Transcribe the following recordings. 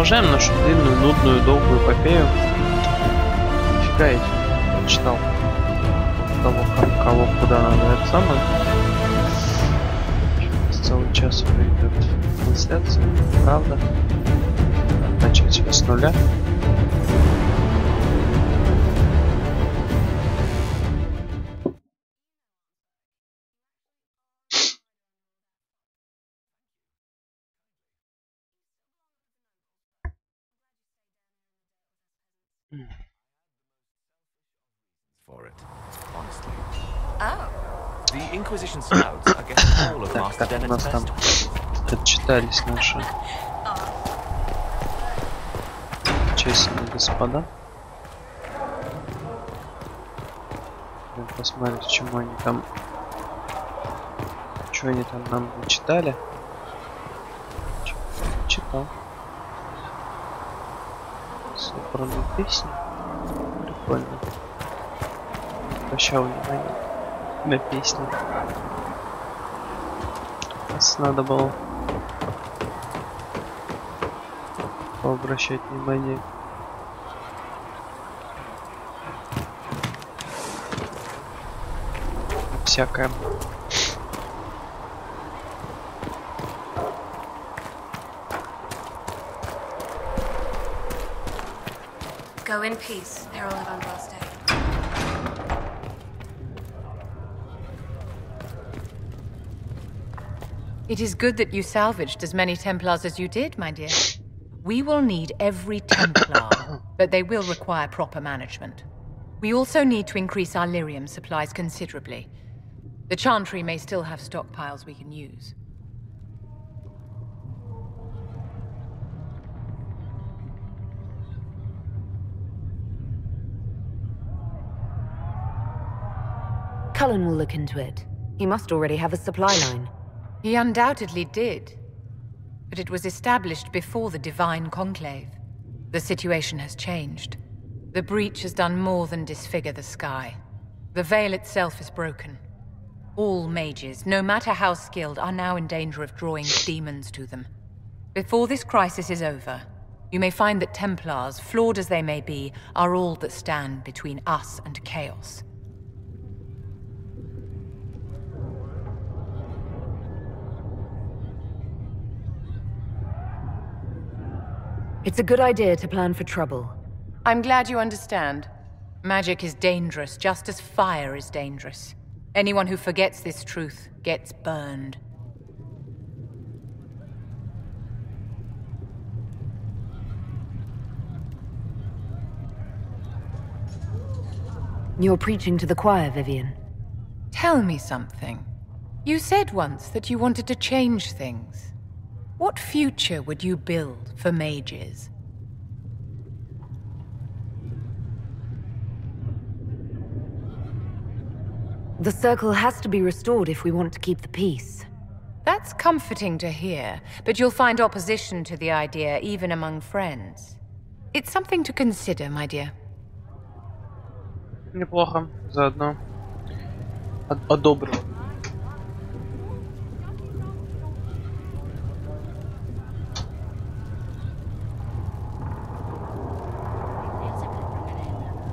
продолжаем нашу длинную, нудную, долгую эпопею. Нифига я читал того, кого куда надо. Это самое. Целый час уже идет трансляция, правда. Начать все с нуля. For it, honestly. Oh. The Inquisition scouts are getting all of Master Dennett's best. Отчитались наши честные господа. Посмотрим, чему они там, что они там нам читали. Читал. Собранные песни. Прикольно. Обращал внимание на песни. Нас надо было пообращать внимание. Всякое. Go in peace, Herald of Andraste. It is good that you salvaged as many Templars as you did, my dear. We will need every Templar, but they will require proper management. We also need to increase our lyrium supplies considerably. The Chantry may still have stockpiles we can use. Cullen will look into it. He must already have a supply line. He undoubtedly did. But it was established before the Divine Conclave. The situation has changed. The breach has done more than disfigure the sky. The veil itself is broken. All mages, no matter how skilled, are now in danger of drawing demons to them. Before this crisis is over, you may find that Templars, flawed as they may be, are all that stand between us and chaos. It's a good idea to plan for trouble. I'm glad you understand. Magic is dangerous, just as fire is dangerous. Anyone who forgets this truth gets burned. You're preaching to the choir, Vivian. Tell me something. You said once that you wanted to change things. What future would you build for mages? The circle has to be restored if we want to keep the peace. That's comforting to hear, but you'll find opposition to the idea even among friends. It's something to consider, my dear. Неплохо, заодно одобрил.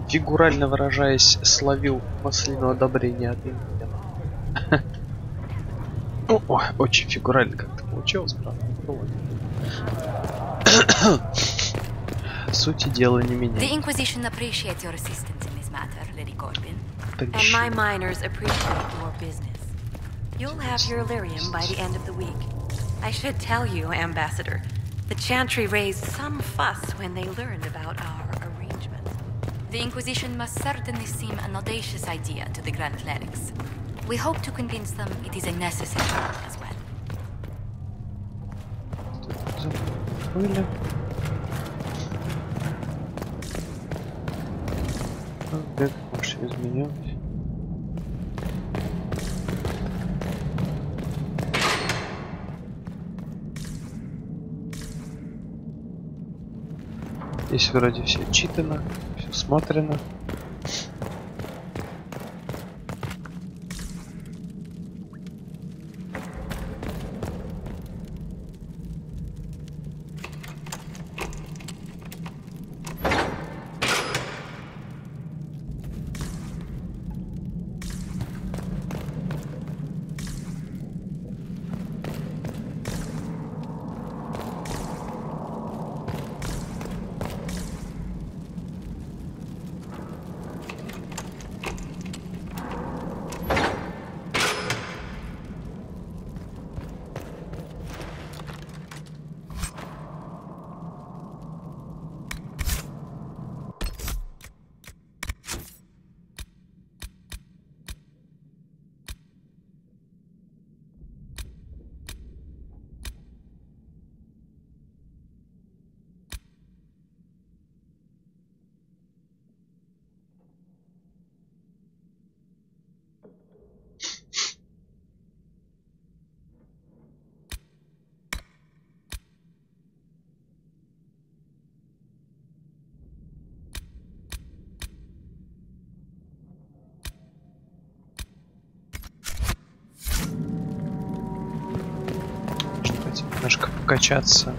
Фигурально выражаясь, словил маслину одобрения от меня. О, очень фигурально как-то получилось, правда. Сути дела не меняет. The Inquisition appreciates your assistance in this matter, Lady Corbin. And my miners appreciate your business. You'll have your lyrium by the end of the week. I should tell you, Ambassador, the Chantry raised some fuss when they learned about our arrangement. The Inquisition must certainly seem an audacious idea to the Grand Clerics. We hope to convince them it is a necessary one as well. Как можешь изменять? Здесь вроде все читано, все смотрено. немножко покачаться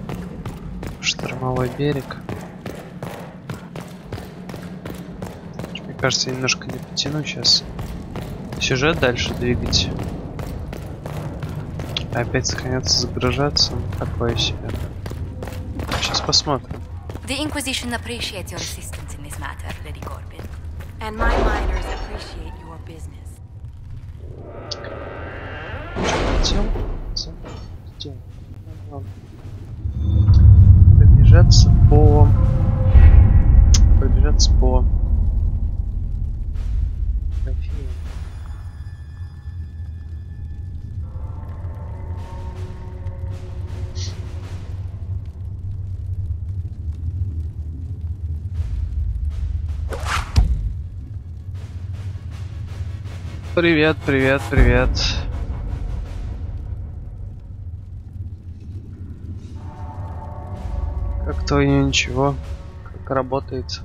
в штормовой берег. Мне кажется, я немножко не потяну сейчас сюжет дальше двигать. Опять сохраняться, загружаться. Такое себе. Сейчас посмотрим. The Inquisition appreciates your assistance in this matter, Lady Corbin. And my miners appreciate your business. Пробежаться по Привет, привет, привет. Как-то ничего, как работает.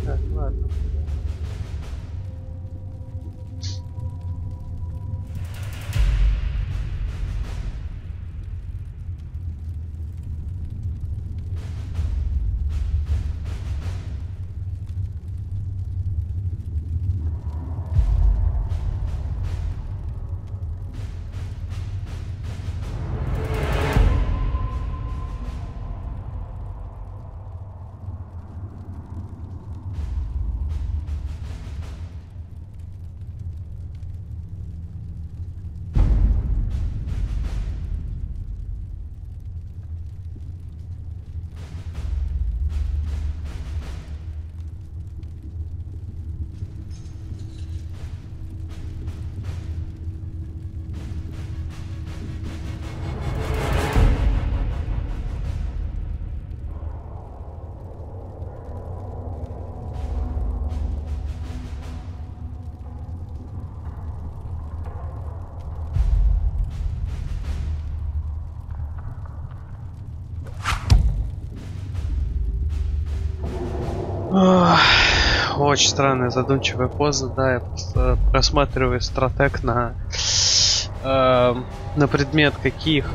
Так, ладно. Очень странная задумчивая поза, да, я просто просматриваю стратег на предмет каких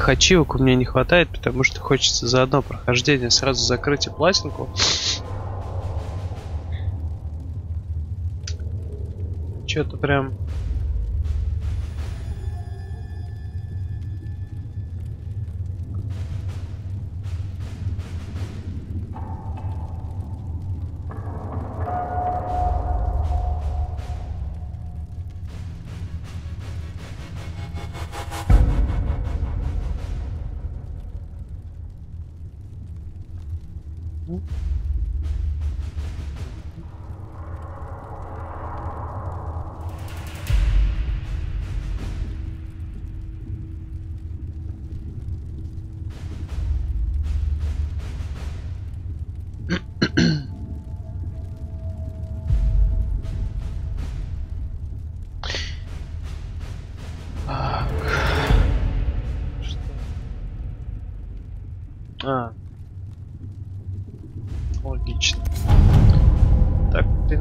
ачивок у меня не хватает, потому что хочется за одно прохождение сразу закрыть и пластинку. Что-то прям...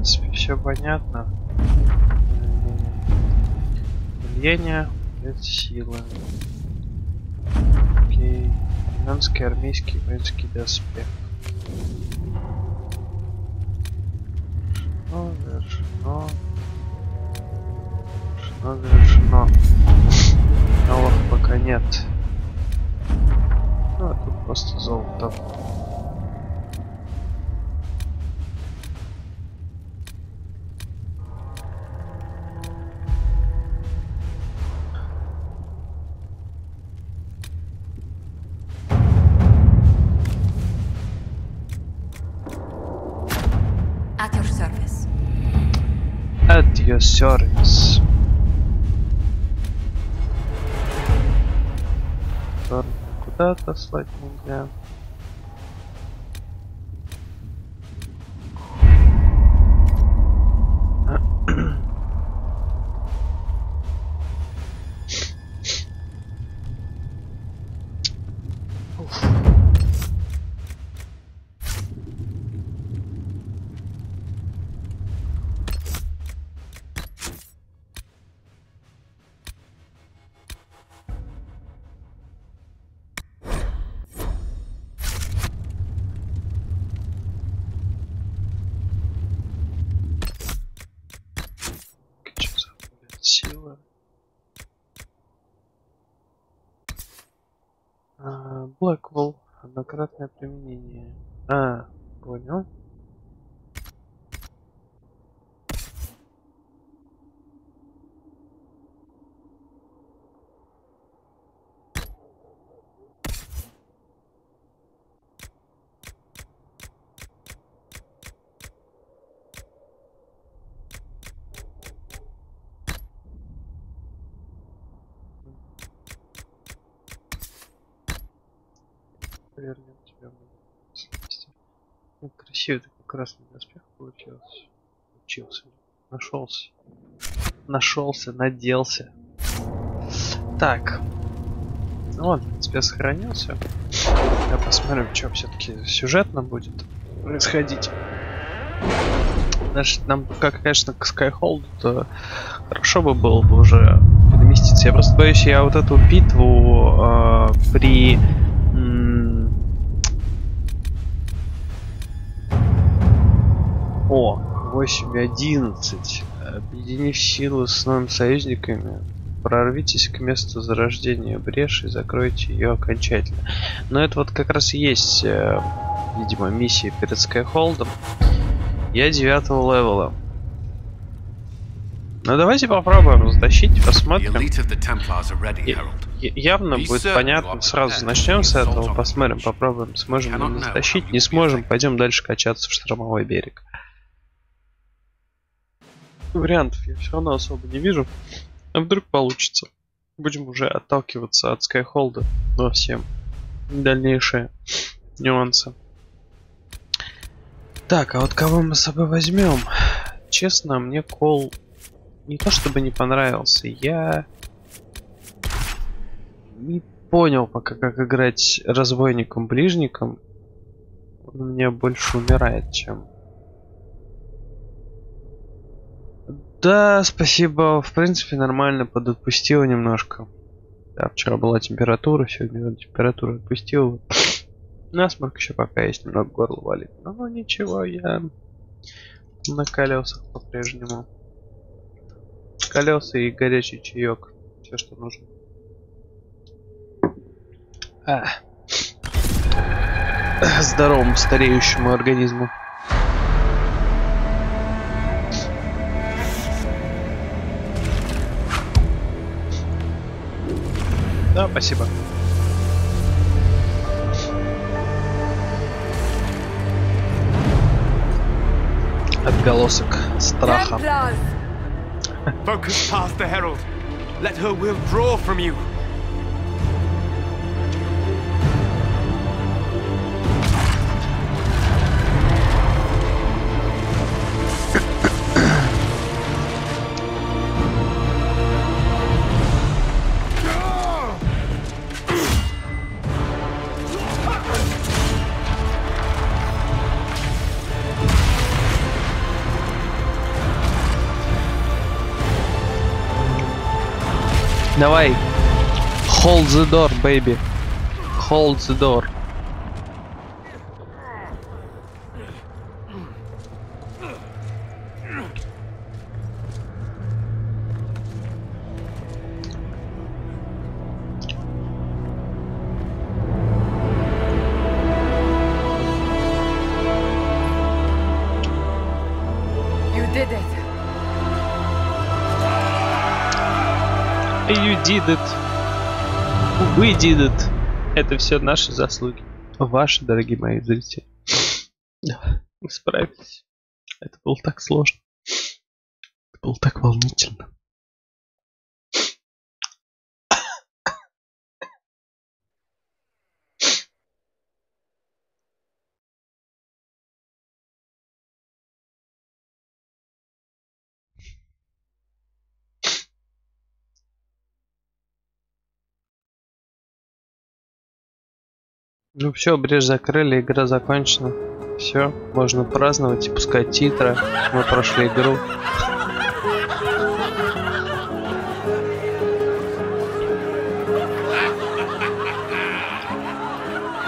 принципе, все понятно. Влияние, силы. Окей. Гигантский армейский воинский доспех. Завершено. Завершено. Новых пока нет. Ну, а тут просто золото. At your service. Куда отослать нельзя. Сила. Blackwall. Однократное применение. Понял. Вернем тебя в слабости. Ну, красивый такой красный доспех получился. Нашелся, наделся. Так. Ну ладно, в принципе, сохранился. Я посмотрим, что все-таки сюжетно будет происходить. Значит, нам, конечно, к Skyhold, то хорошо бы было бы уже переместиться. Я просто боюсь, я вот эту битву при... 8:11. Объединив силы с новыми союзниками, прорвитесь к месту зарождения бреши и закройте ее окончательно. Но это вот как раз и есть, видимо, миссия перед Skyhold'ом. Я 9-го левела. Ну давайте попробуем затащить, посмотрим. Явно будет понятно, сразу начнем с этого, посмотрим, попробуем, сможем ли затащить, не сможем, пойдем дальше качаться в штормовой берег. Вариантов я все равно особо не вижу, а вдруг получится. Будем уже отталкиваться от Skyhold'а, но всем дальнейшие нюансы. Так, а вот кого мы с собой возьмем? Честно, мне Кол не то чтобы не понравился, я не понял пока, как играть разбойником-ближником. Он у меня больше умирает, чем... Да, спасибо, в принципе, нормально, подотпустила немножко. Да, вчера была температура, сегодня температура отпустила. Насморк еще пока есть, немного горло валит. Но ничего, я на колесах по-прежнему. Колеса и горячий чаек. Все, что нужно. Здоровому стареющему организму. Да, спасибо. Отголосок страха. Focus past the herald. Let her will draw from you. Давай. Hold the door, baby. Hold the door. You did it. We did it. Это все наши заслуги. Ваши, дорогие мои зрители. Мы справились. Это было так сложно. Это было так волнительно. Ну все, брешь закрыли, игра закончена. Все, можно праздновать и пускать титры. Мы прошли игру.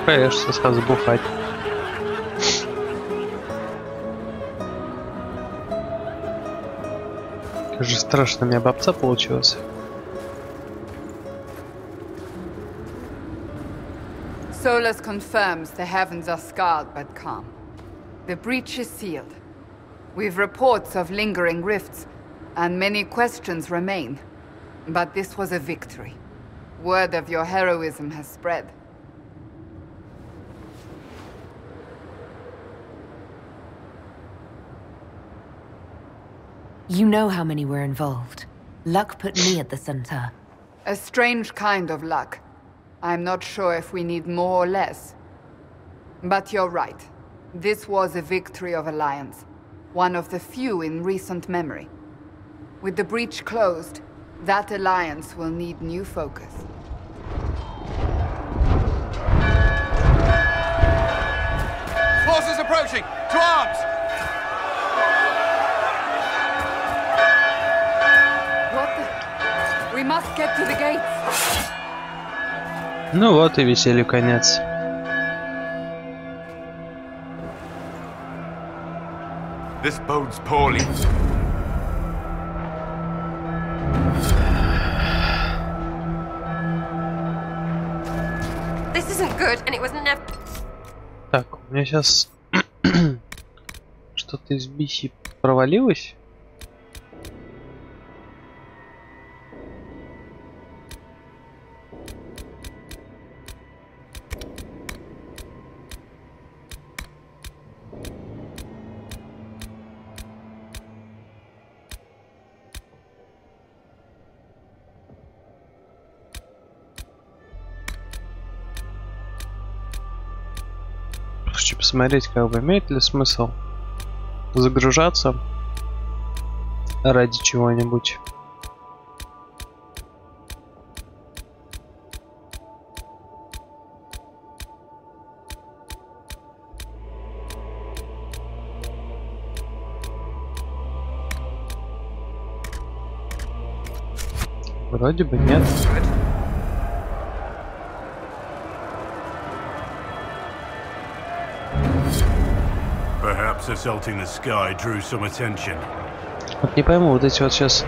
Конечно, сразу бухать. Как же страшно, у меня бабца получилось. Solus confirms the heavens are scarred but calm. The breach is sealed. We've reports of lingering rifts, and many questions remain. But this was a victory. Word of your heroism has spread. You know how many were involved. Luck put me at the center. A strange kind of luck. I'm not sure if we need more or less. But you're right. This was a victory of Alliance. One of the few in recent memory. With the breach closed, that alliance will need new focus. Forces approaching! To arms! What the... We must get to the gates! Ну вот и веселью конец. This bodes poorly. This isn't good, and it was never. Так, у меня сейчас что-то из BC провалилось. Хочу посмотреть, как бы имеет ли смысл загружаться ради чего-нибудь. Вроде бы нет. Perhaps assaulting the sky drew some attention. Вот не пойму, вот эти вот сейчас.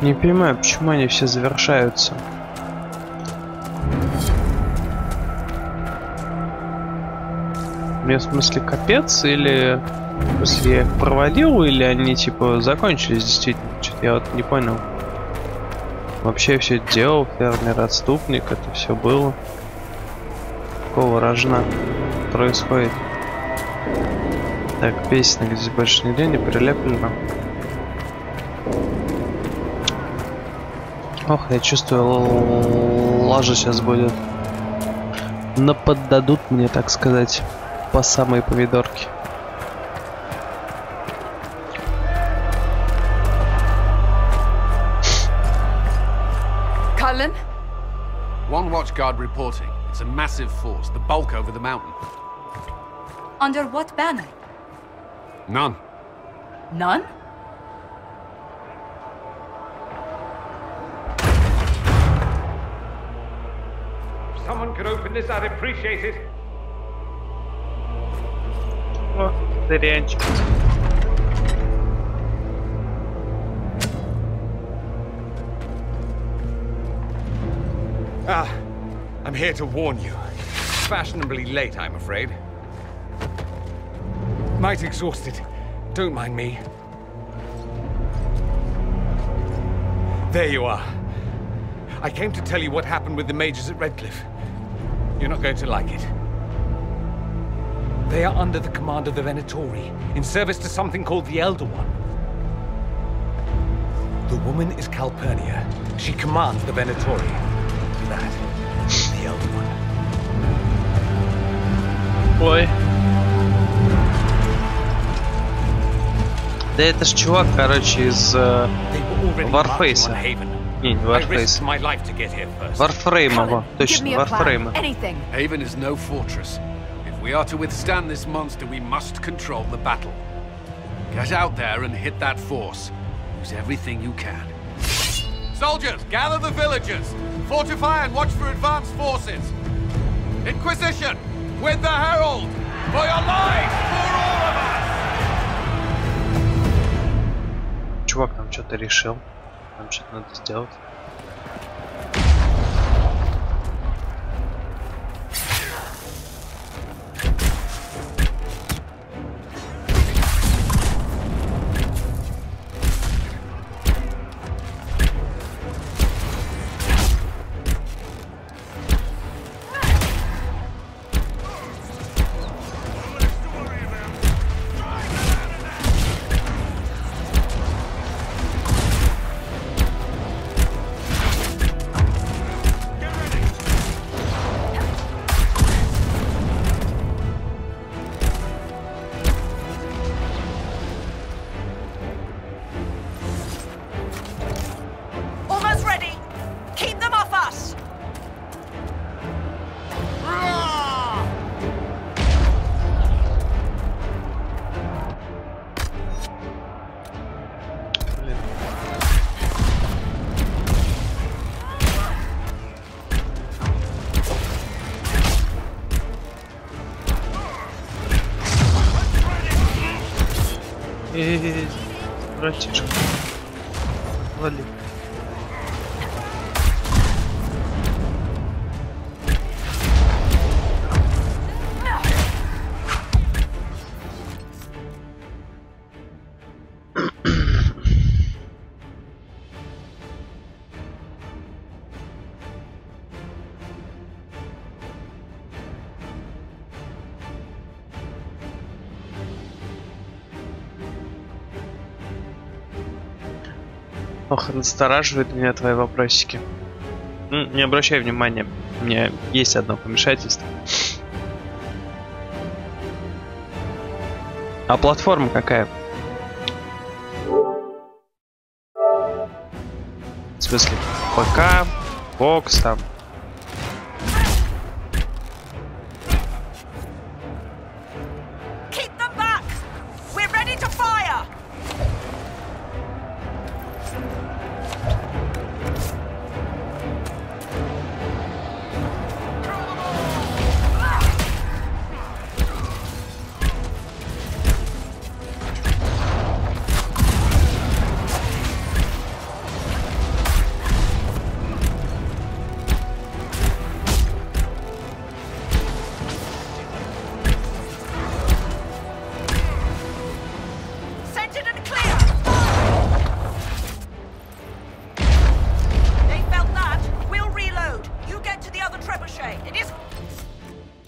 Не понимаю, почему они все завершаются. Мне в смысле капец, или в смысле я их провалил, или они типа закончились действительно? Что-то я вот не понял. Вообще все это делал, фермер, отступник, это все было. Какого рожна происходит? Так, песня, здесь больше нигде не прилеплено. Ох, я чувствую, лажа сейчас будет. Наподдадут мне, так сказать, по самой помидорке. Cullen? One watchguard reporting. It's a massive force, the bulk over the mountain. Under what banner? None. None? If someone could open this, I'd appreciate it. О, дырянчик. I'm here to warn you. Fashionably late, I'm afraid. Might exhausted. Don't mind me. There you are. I came to tell you what happened with the majors at Redcliffe. You're not going to like it. They are under the command of the Venatori, in service to something called the Elder One. The woman is Calpurnia. She commands the Venatori. That, the Elder One. Ой. Да это ж чувак, короче, из Варфейса. Не, не Варфейс. Варфрейма, во. Точно, Варфрейма. Haven is no fortress. If we are to withstand this monster, we must control the battle. Get out there and hit that force. Use everything you can. Soldiers, gather the villagers. Fortify and watch for advanced forces. Inquisition, with the Herald! For your lives! For all of us! Чувак там что-то решил. Нам что-то надо сделать. Братишка. Вали. Ох, настораживает меня твои вопросики. Не обращай внимания, у меня есть одно помешательство. А платформа какая? В смысле, ПК, бокс там.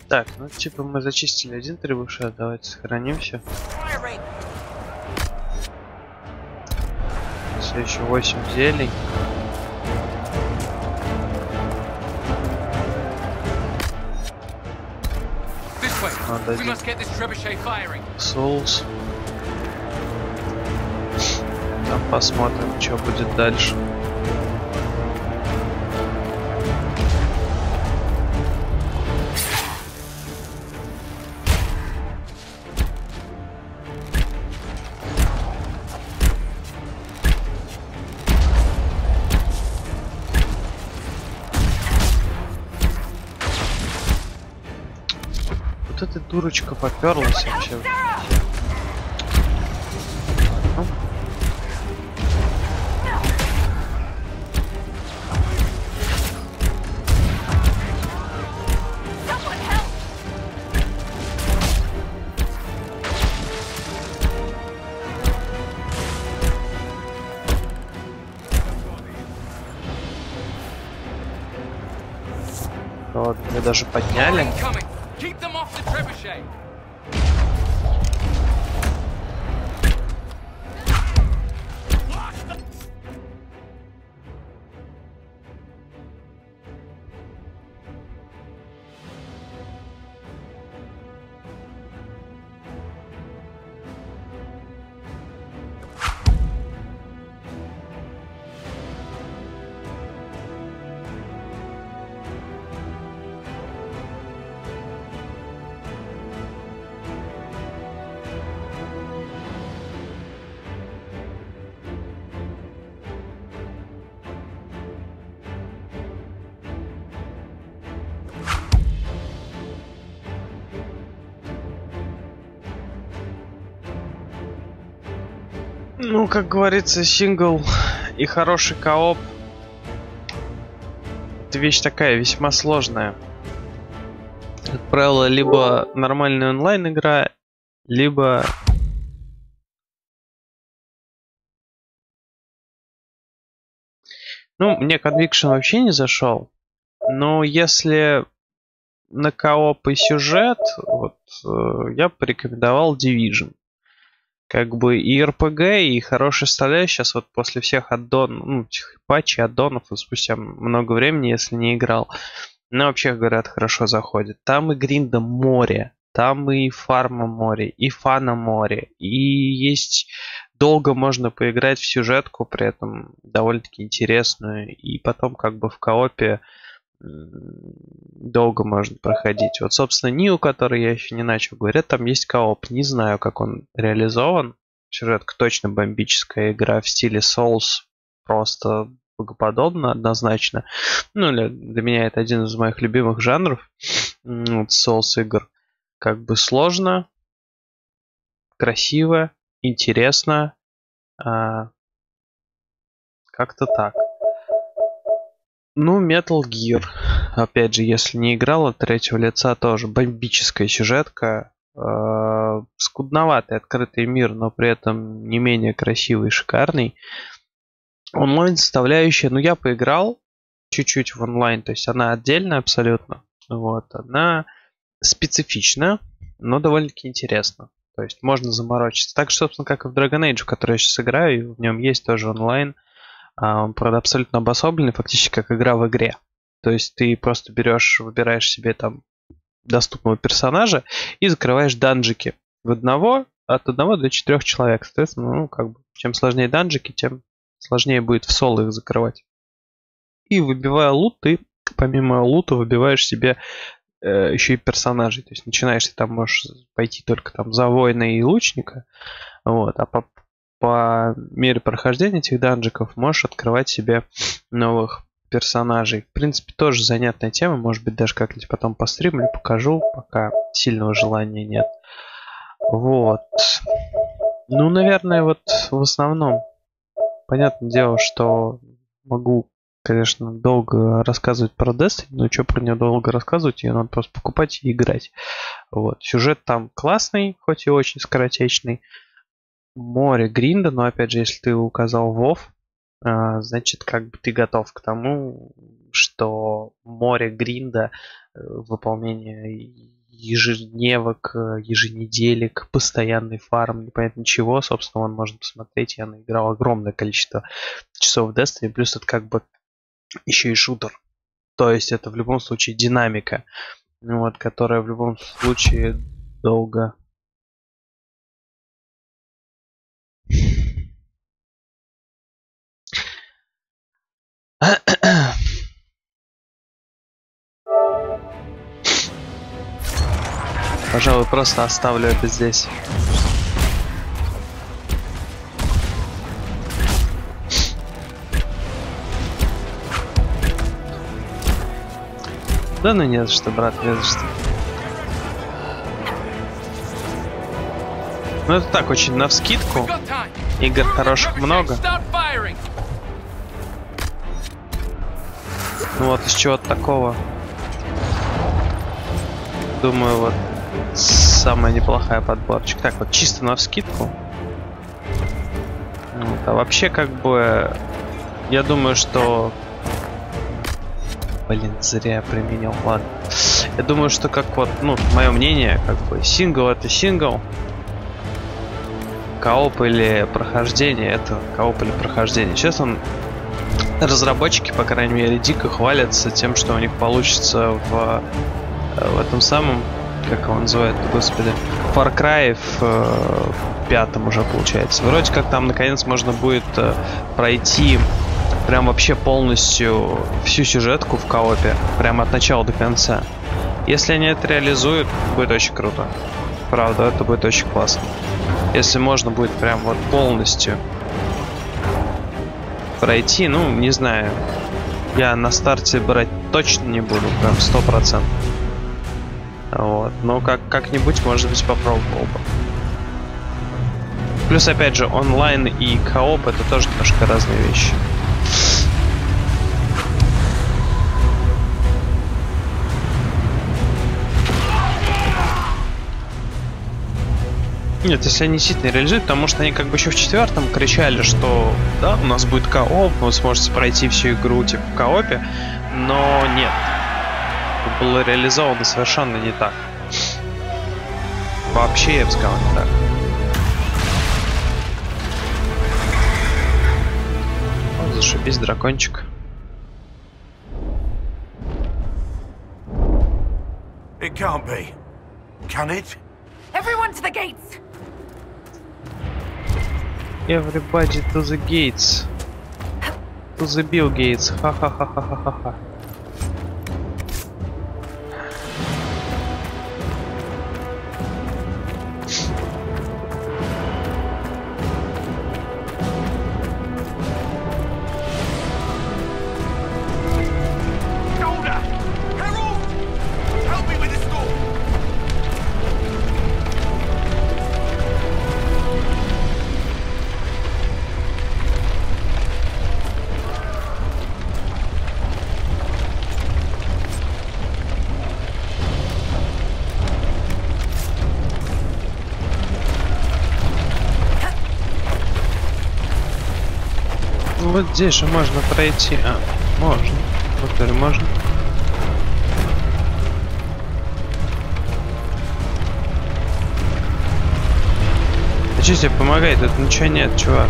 Так, ну типа мы зачистили один требушет, давайте сохраним все. Все еще 8 зелий. Надо Souls. Там посмотрим, что будет дальше. Вот эта дурочка поперлась вообще. Вот, меня даже подняли. Ну, как говорится, сингл и хороший кооп — это вещь такая весьма сложная. Как правило, либо нормальная онлайн игра, либо ну, мне Conviction вообще не зашел. Но если на кооп и сюжет, вот я бы порекомендовал Division. Как бы и РПГ, и хороший стреляй сейчас вот после всех аддонов, ну, патчей, аддонов, спустя много времени, если не играл, но вообще, говорят, хорошо заходит. Там и гринда море, там и фарма море, и фана море, и есть долго можно поиграть в сюжетку, при этом довольно-таки интересную, и потом как бы в коопе долго можно проходить. Вот, собственно, Нио, который я еще не начал, говорят, там есть кооп. Не знаю, как он реализован. Сюжетка точно бомбическая игра в стиле Souls. Просто богоподобно, однозначно. Ну, для меня это один из моих любимых жанров. Souls игр. Как бы сложно, красиво, интересно. Как-то так. Ну, Metal Gear. Опять же, если не играл от третьего лица, тоже бомбическая сюжетка. Скудноватый открытый мир, но при этом не менее красивый и шикарный. Онлайн-составляющая, ну, я поиграл чуть-чуть в онлайн, то есть она отдельная абсолютно. Вот, она специфична, но довольно-таки интересна. То есть можно заморочиться. Так же, собственно, как и в Dragon Age, в который я сейчас играю, и в нем есть тоже онлайн. Он, правда, абсолютно обособленный, фактически как игра в игре. То есть ты просто берешь, выбираешь себе там доступного персонажа и закрываешь данжики от 1 до 4 человек. Соответственно, ну, как бы, чем сложнее данжики, тем сложнее будет в соло их закрывать. И выбивая лут, ты помимо лута выбиваешь себе еще и персонажей. То есть начинаешь ты там можешь пойти только там за воина и лучника. Вот, а по мере прохождения этих данжиков можешь открывать себе новых персонажей. В принципе, тоже занятная тема. Может быть, даже как-нибудь потом постримлю, покажу, пока сильного желания нет. Вот. Ну, наверное, вот в основном. Понятное дело, что могу, конечно, долго рассказывать про Destiny, но что про нее долго рассказывать, ее надо просто покупать и играть. Вот. Сюжет там классный, хоть и очень скоротечный. Море гринда, но опять же, если ты указал Вов, значит, как бы ты готов к тому, что море гринда в выполнении ежедневок, еженеделек, постоянный фарм, непонятно чего. Собственно, он можно посмотреть. Я наиграл огромное количество часов в Destiny. Плюс это как бы еще и шутер. То есть это в любом случае динамика, вот, которая в любом случае долго... Пожалуй, просто оставлю это здесь. Да ну не за что, брат, не за что. Ну это так, очень навскидку. Игр хороших много. Ну вот из чего-то такого. Думаю, вот самая неплохая подборочка. Так, вот чисто навскидку. Вот, а вообще как бы я думаю, что... Блин, зря я применил, ладно. Я думаю, что как вот, ну, мое мнение, как бы сингл это сингл. Кооп или прохождение это кооп или прохождение. Сейчас разработчики, по крайней мере, дико хвалятся тем, что у них получится в этом самом, как его называют, господи, Far Cry в 5-м уже получается. Вроде как там наконец можно будет пройти прям вообще полностью всю сюжетку в коопе, прям от начала до конца. Если они это реализуют, будет очень круто. Правда, это будет очень классно. Если можно будет прям вот полностью пройти, ну, не знаю. Я на старте брать точно не буду, прям 100%. Вот, но как-нибудь, может быть, попробовал бы. Плюс, опять же, онлайн и кооп это тоже немножко разные вещи. Нет, если они действительно реализуют, потому что они как бы еще в 4-м кричали, что да, у нас будет кооп, вы сможете пройти всю игру типа в коопе, но нет. Это было реализовано совершенно не так. Вообще, я бы сказал, не так. О, зашибись, дракончик. It can't be. Can it? Everyone to the gates! Everybody to the gates. To the Bill Gates. Ха-ха-ха-ха-ха-ха. Вот здесь же можно пройти. А, можно. Вот теперь можно. А что тебе помогает? Тут ничего нет, чувак.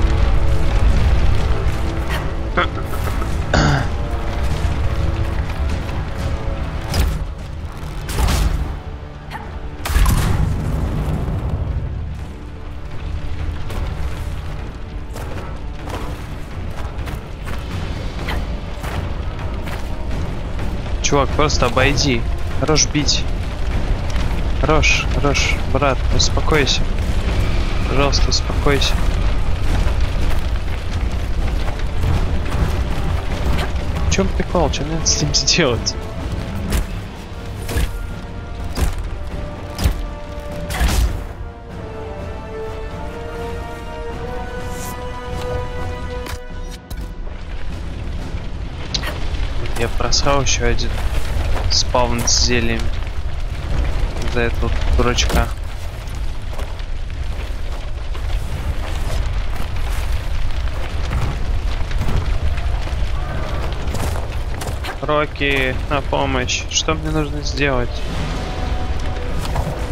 Чувак, просто обойди. Хорош бить. Хорош, брат, успокойся. Пожалуйста, успокойся. В чем прикол? Что надо с ним сделать? Я просрал еще один спавн с зельем за этого дурачка. Рокки, на помощь. Что мне нужно сделать?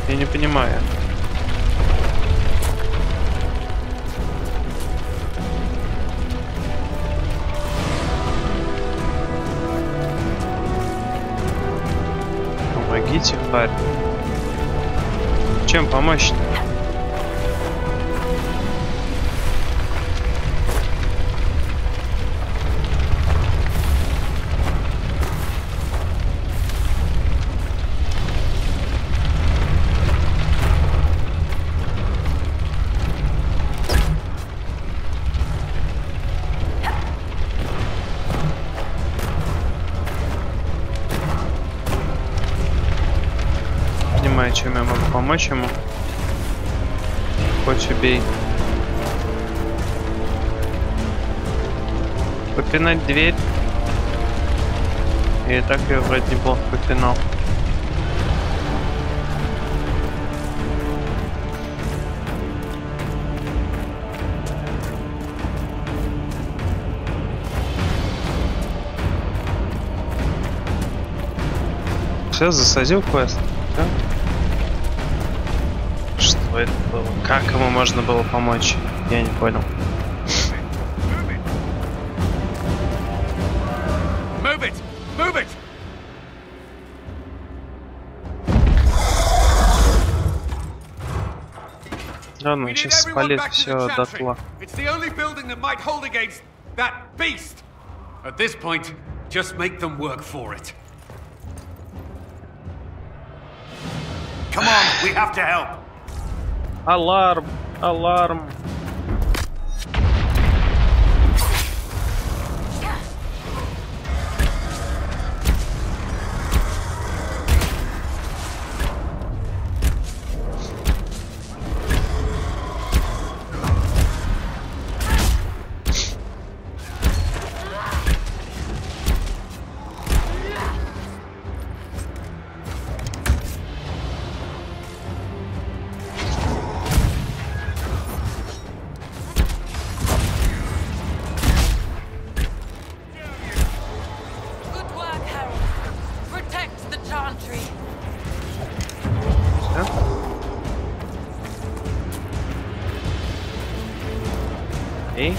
Я не понимаю. Помогите, парень. Чем помочь-то? Чем я могу помочь ему? Хоть убей. Попинать дверь. И так я вроде неплохо попинал. Все, засадил квест. Да? Что это было? Как ему можно было помочь? Я не понял. Move it! Move it! Ладно, сейчас спалит все дотла. It's the only building that might hold against that beast. At this point, just make them work for it. Come on, we have to help. Аларм! Аларм! Эй.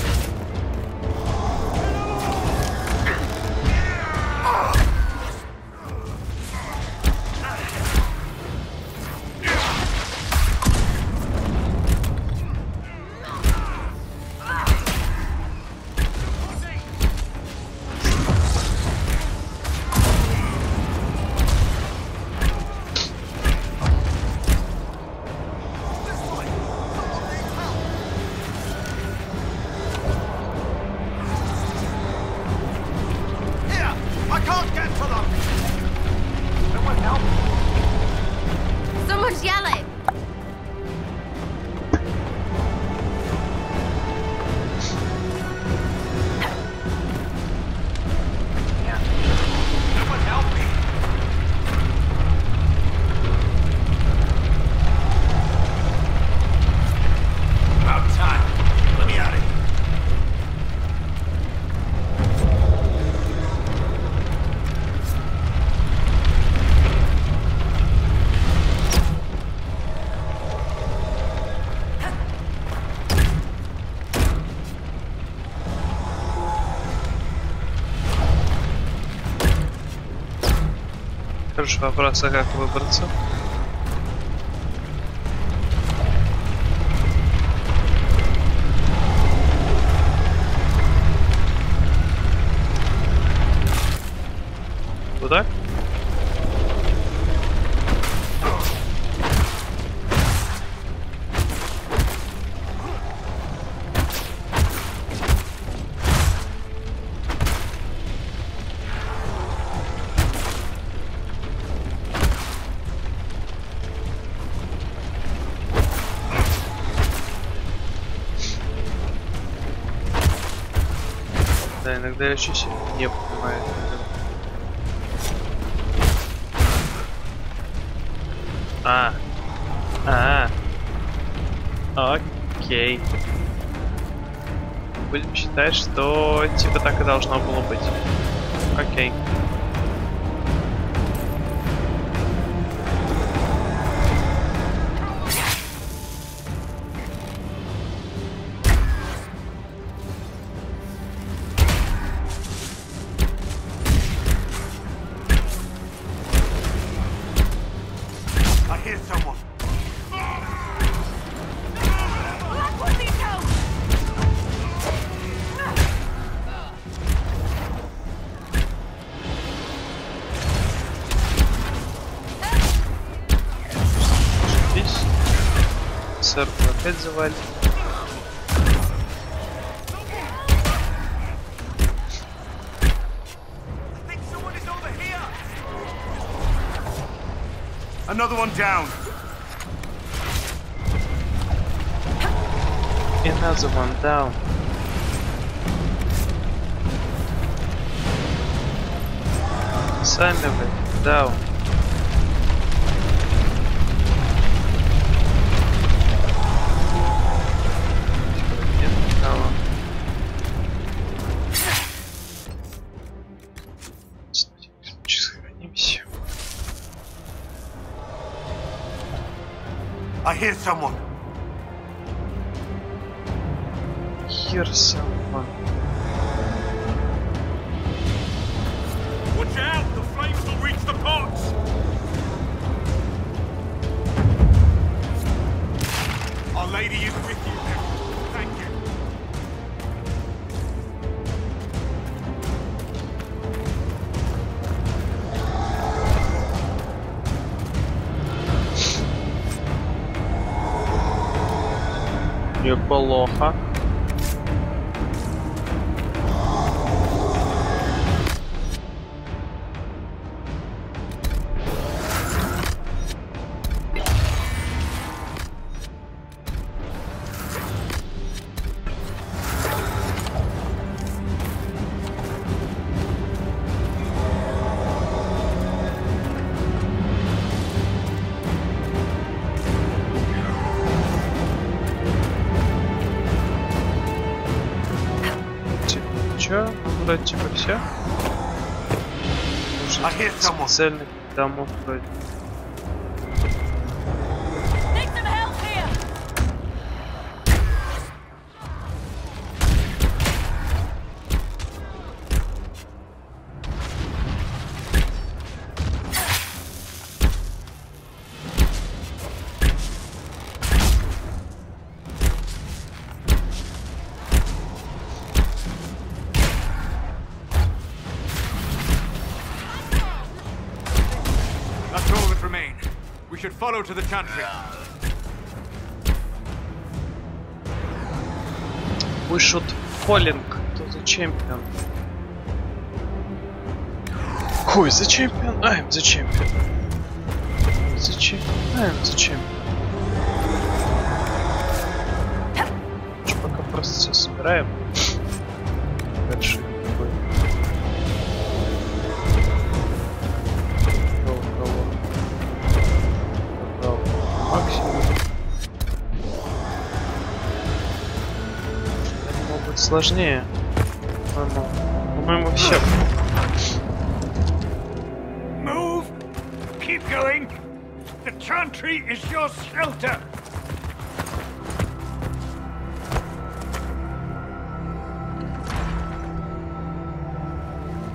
Someone's yelling. Хороший вопрос, а как выбраться? Куда? Да, иногда я очень сильно не понимаю. Окей. Будем считать, что типа так и должно было быть. Окей. I hear someone. Здесь. Старых опять завалит. Another one down. Another one down. Сами вы, down. I hear someone. Hear someone. Watch out! The flames will reach the pots! Our Lady is with you. Thank you. Неплохо. Вроде типа все. Специальных домов вроде. Follow to the chantry. We should falling to the champion. Who is the champion? I am the champion. The champion. I am the champion. Пока просто все собираем. Дальше. Сложнее. По-моему, все. Move! Keep going! The chantry is your shelter!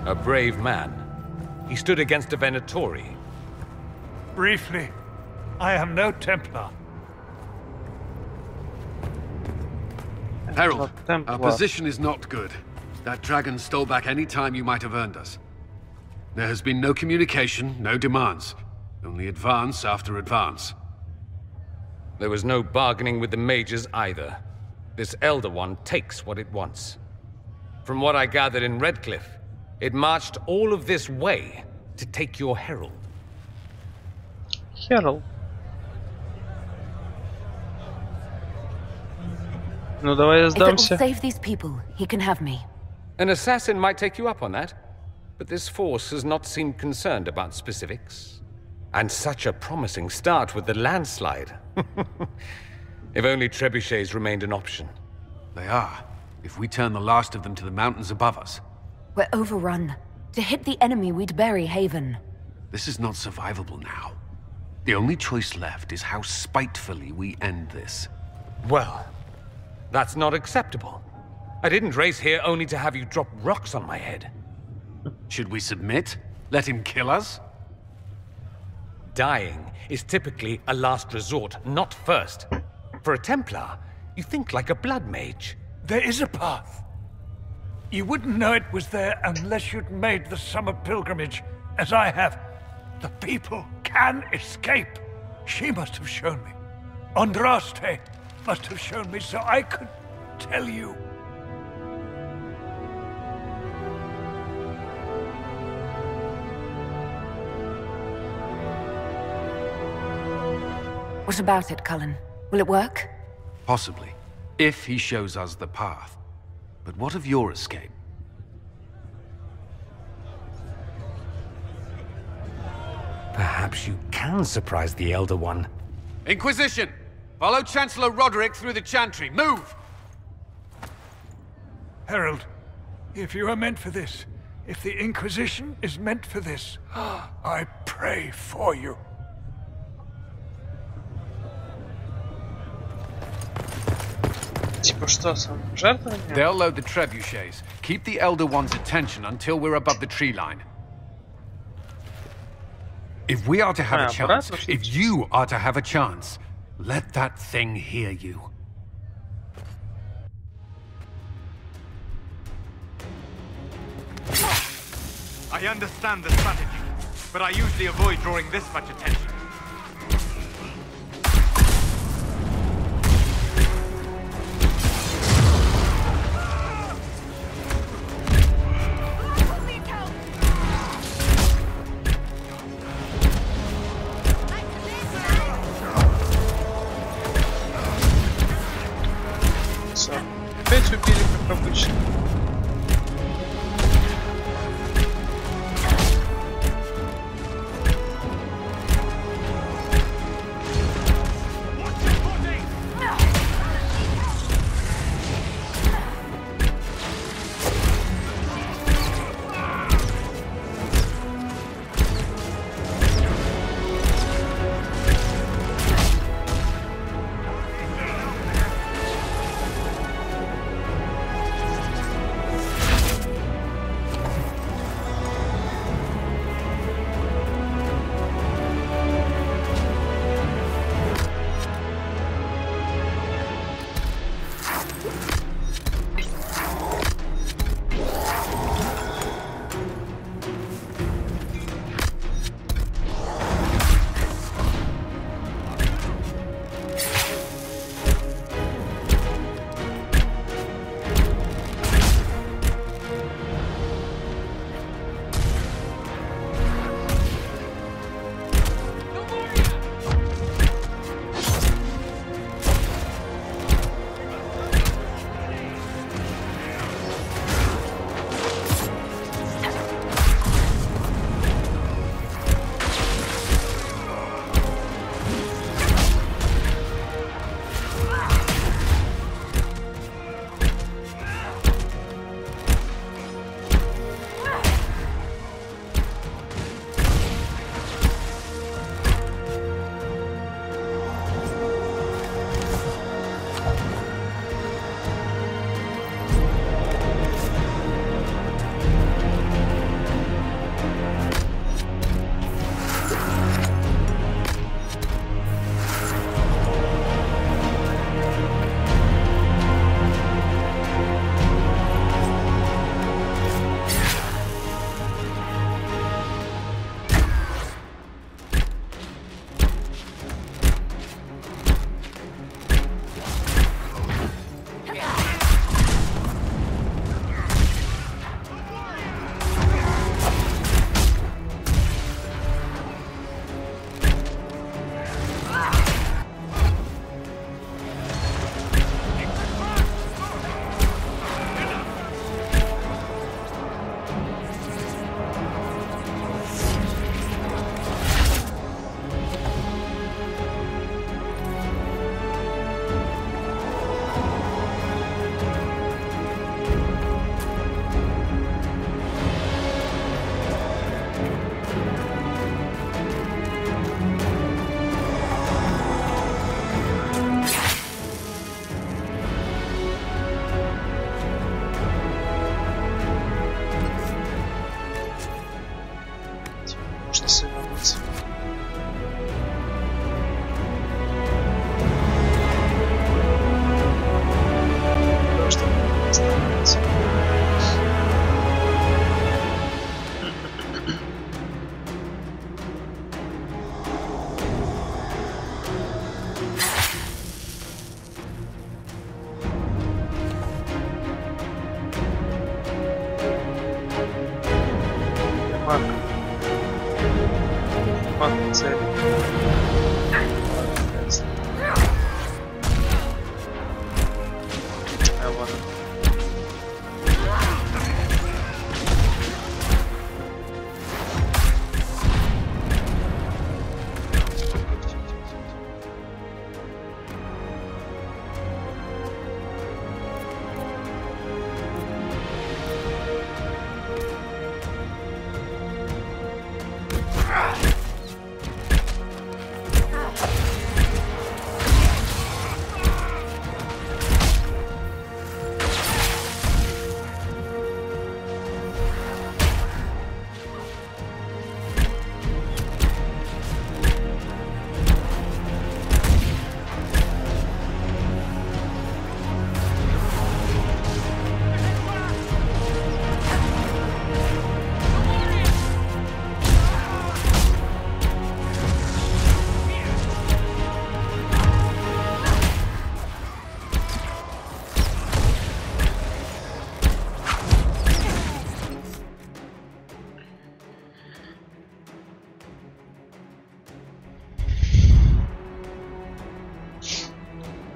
A brave man. He stood against a Venatori. Briefly, I am no Templar. Herald, our position is not good. That dragon stole back any time you might have earned us. There has been no communication, no demands. Only advance after advance. There was no bargaining with the mages either. This Elder One takes what it wants. From what I gathered in Redcliffe, it marched all of this way to take your Herald. Herald? Ну давай сдамся. If it will save these people, he can have me. An assassin might take you up on that, but this force has not seemed concerned about specifics. And such a promising start with the landslide. If only trebuchets remained an option. They are, if we turn the last of them to the mountains above us. We're overrun. To hit the enemy, we'd bury Haven. This is not survivable now. The only choice left is how spitefully we end this. Well, that's not acceptable. I didn't race here only to have you drop rocks on my head. Should we submit? Let him kill us? Dying is typically a last resort, not first. For a Templar, you think like a blood mage. There is a path. You wouldn't know it was there unless you'd made the summer pilgrimage, as I have. The people can escape. She must have shown me. Andraste must have shown me so I could tell you. What about it, Cullen? Will it work? Possibly, if he shows us the path. But what of your escape? Perhaps you can surprise the Elder One. Inquisition! Follow Chancellor Roderick through the Chantry. Move! Herald, if you are meant for this, if the Inquisition is meant for this, I pray for you. They'll load the trebuchets. Keep the Elder One's attention until we're above the tree line. If we are to have a chance, if you are to have a chance, let that thing hear you. I understand the strategy, but I usually avoid drawing this much attention. Опять убили, как обычно.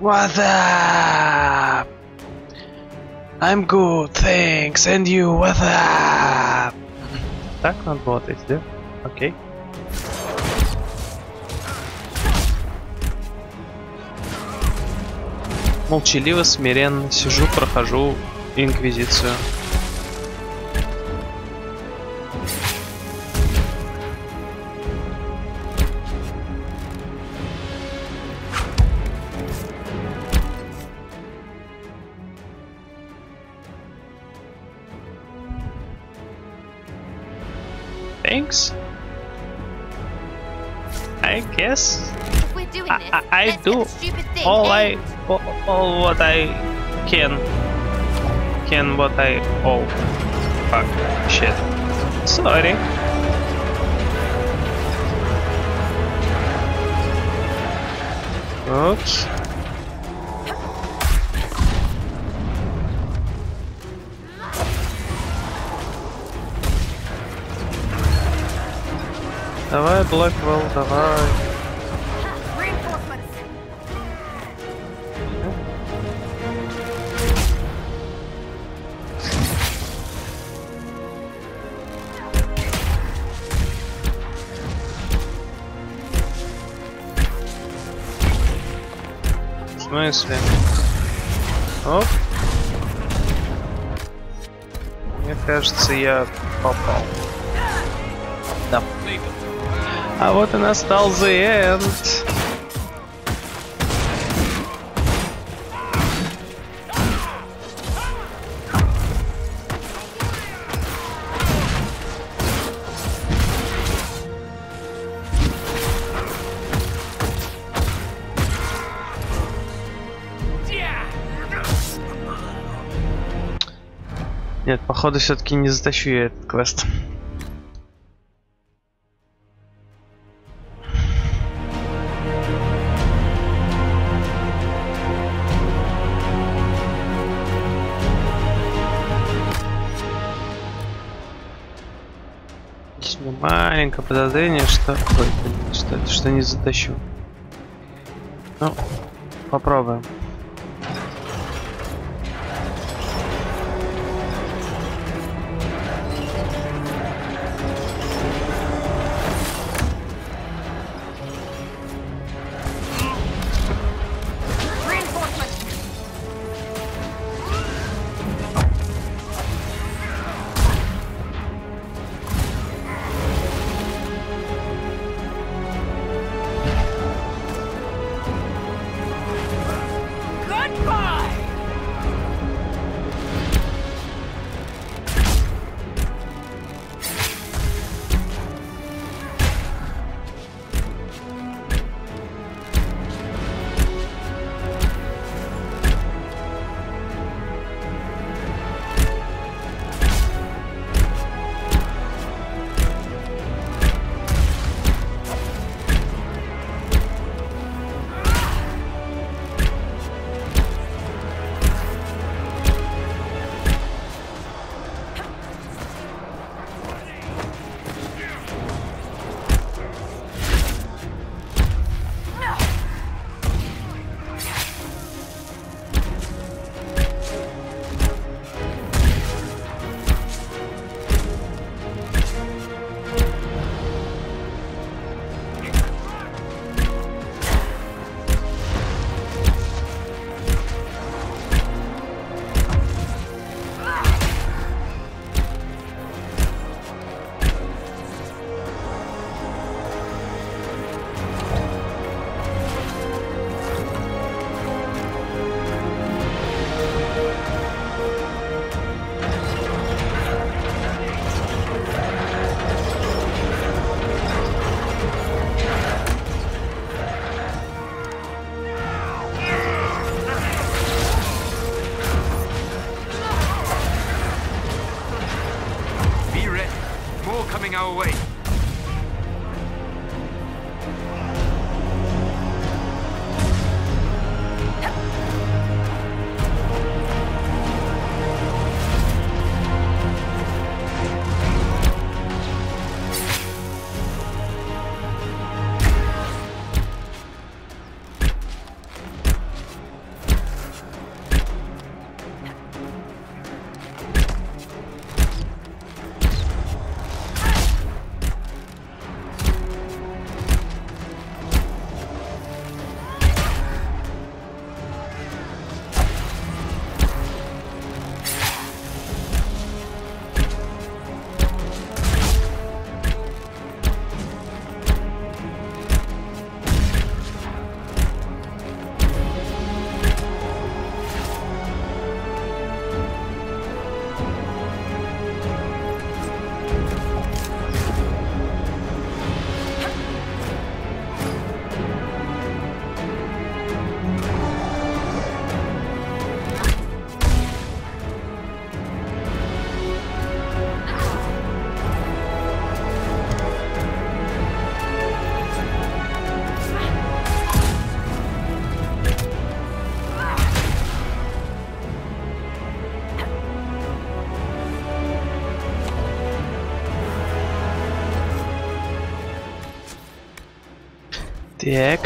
What up? I'm good, thanks. And you, what up? Так надо работать, да? Окей. Молчаливо, смиренно сижу, прохожу инквизицию. Thanks. I guess I do all what I can what I fuck shit. Sorry. Oops. Давай, Блэквелл, давай. В смысле? Оп. Мне кажется, я попал. Да. А вот и настал the end. Нет, походу все-таки не затащу я этот квест. Маленькое подозрение, что... Ой, блин, что не затащу. Ну, попробуем. Так.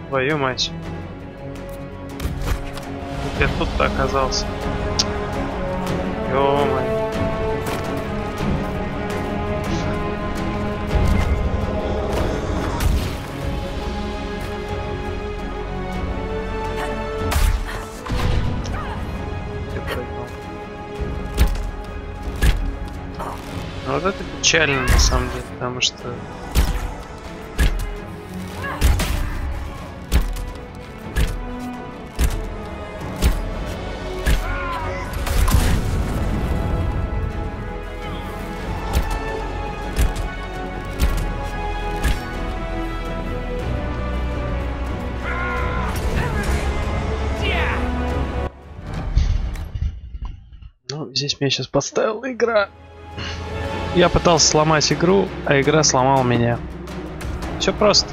Твою мать. Я тут-то оказался. Ё-моё. Ну, вот это печально на самом деле, потому что здесь меня сейчас поставила игра. Я пытался сломать игру, а игра сломала меня. Все просто.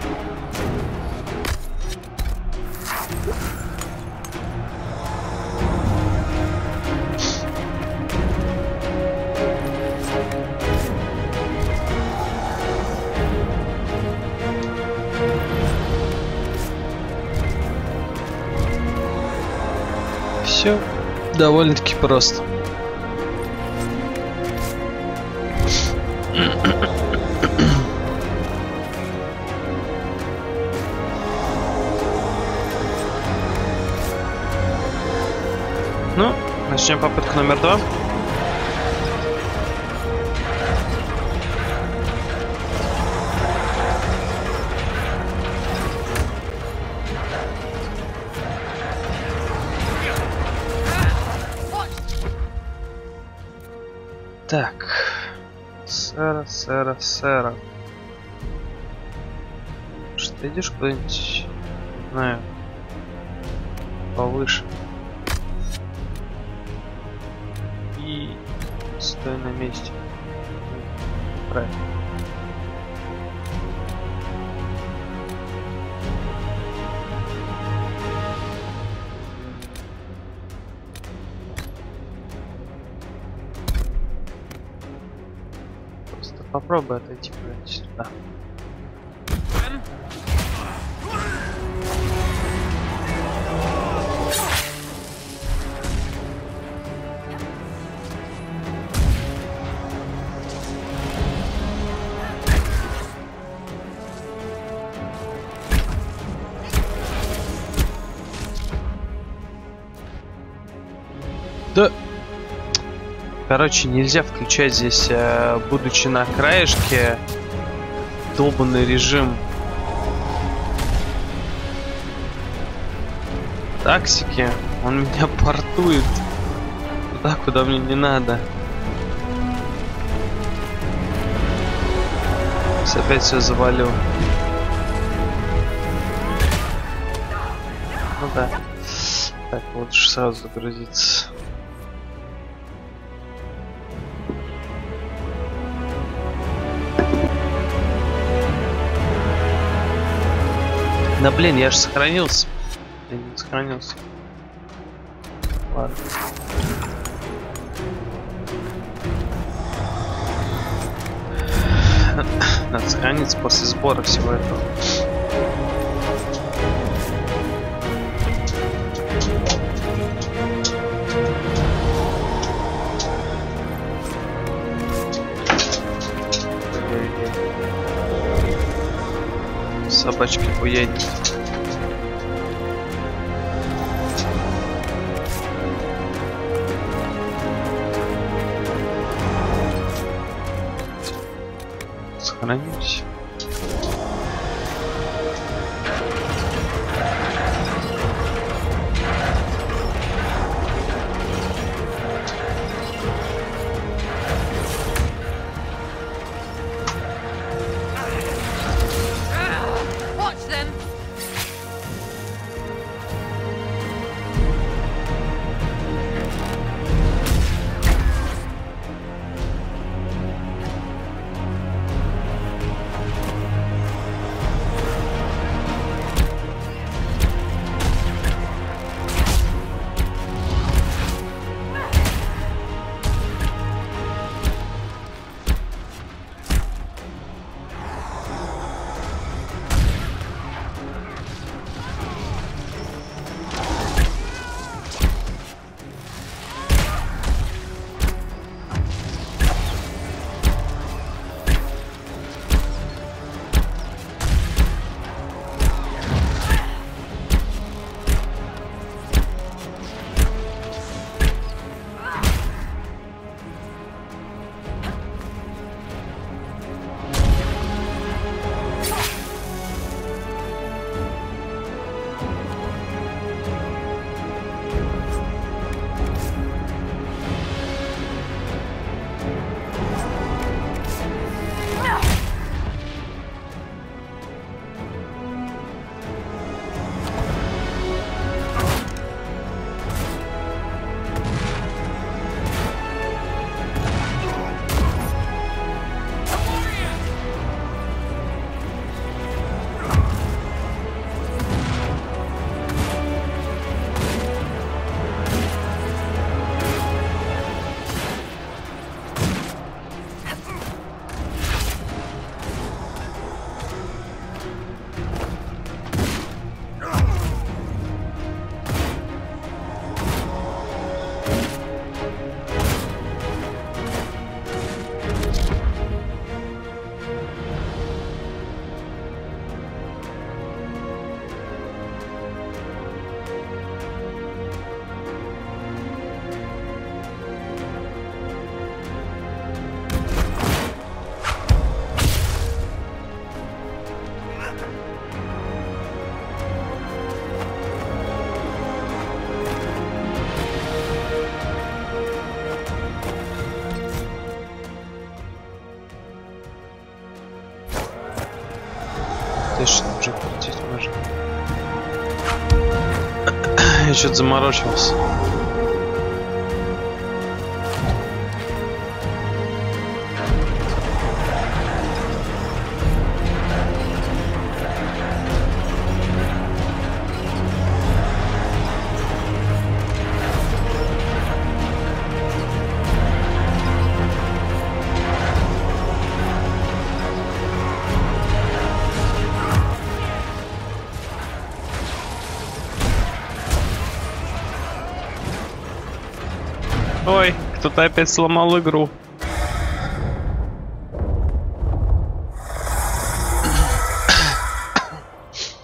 Все довольно-таки просто. Ну, начнем попытку номер 2. Так, сэра. Что ты идешь куда-нибудь, не знаю, повыше. И стой на месте. Правильно. Просто попробуй отойти куда-нибудь сюда. Да. Короче, нельзя включать здесь, будучи на краешке, долбанный режим тактики. Он меня портует туда, куда мне не надо. Сейчас опять все завалю. Ну да. Так, вот же сразу загрузиться. Да блин, я же сохранился. Я не сохранился. Ладно. Надо сохраниться после сбора всего этого. Собачки уедет. Сохранимся. Уже крутить можно. Я что-то заморочился. Ой, кто-то опять сломал игру.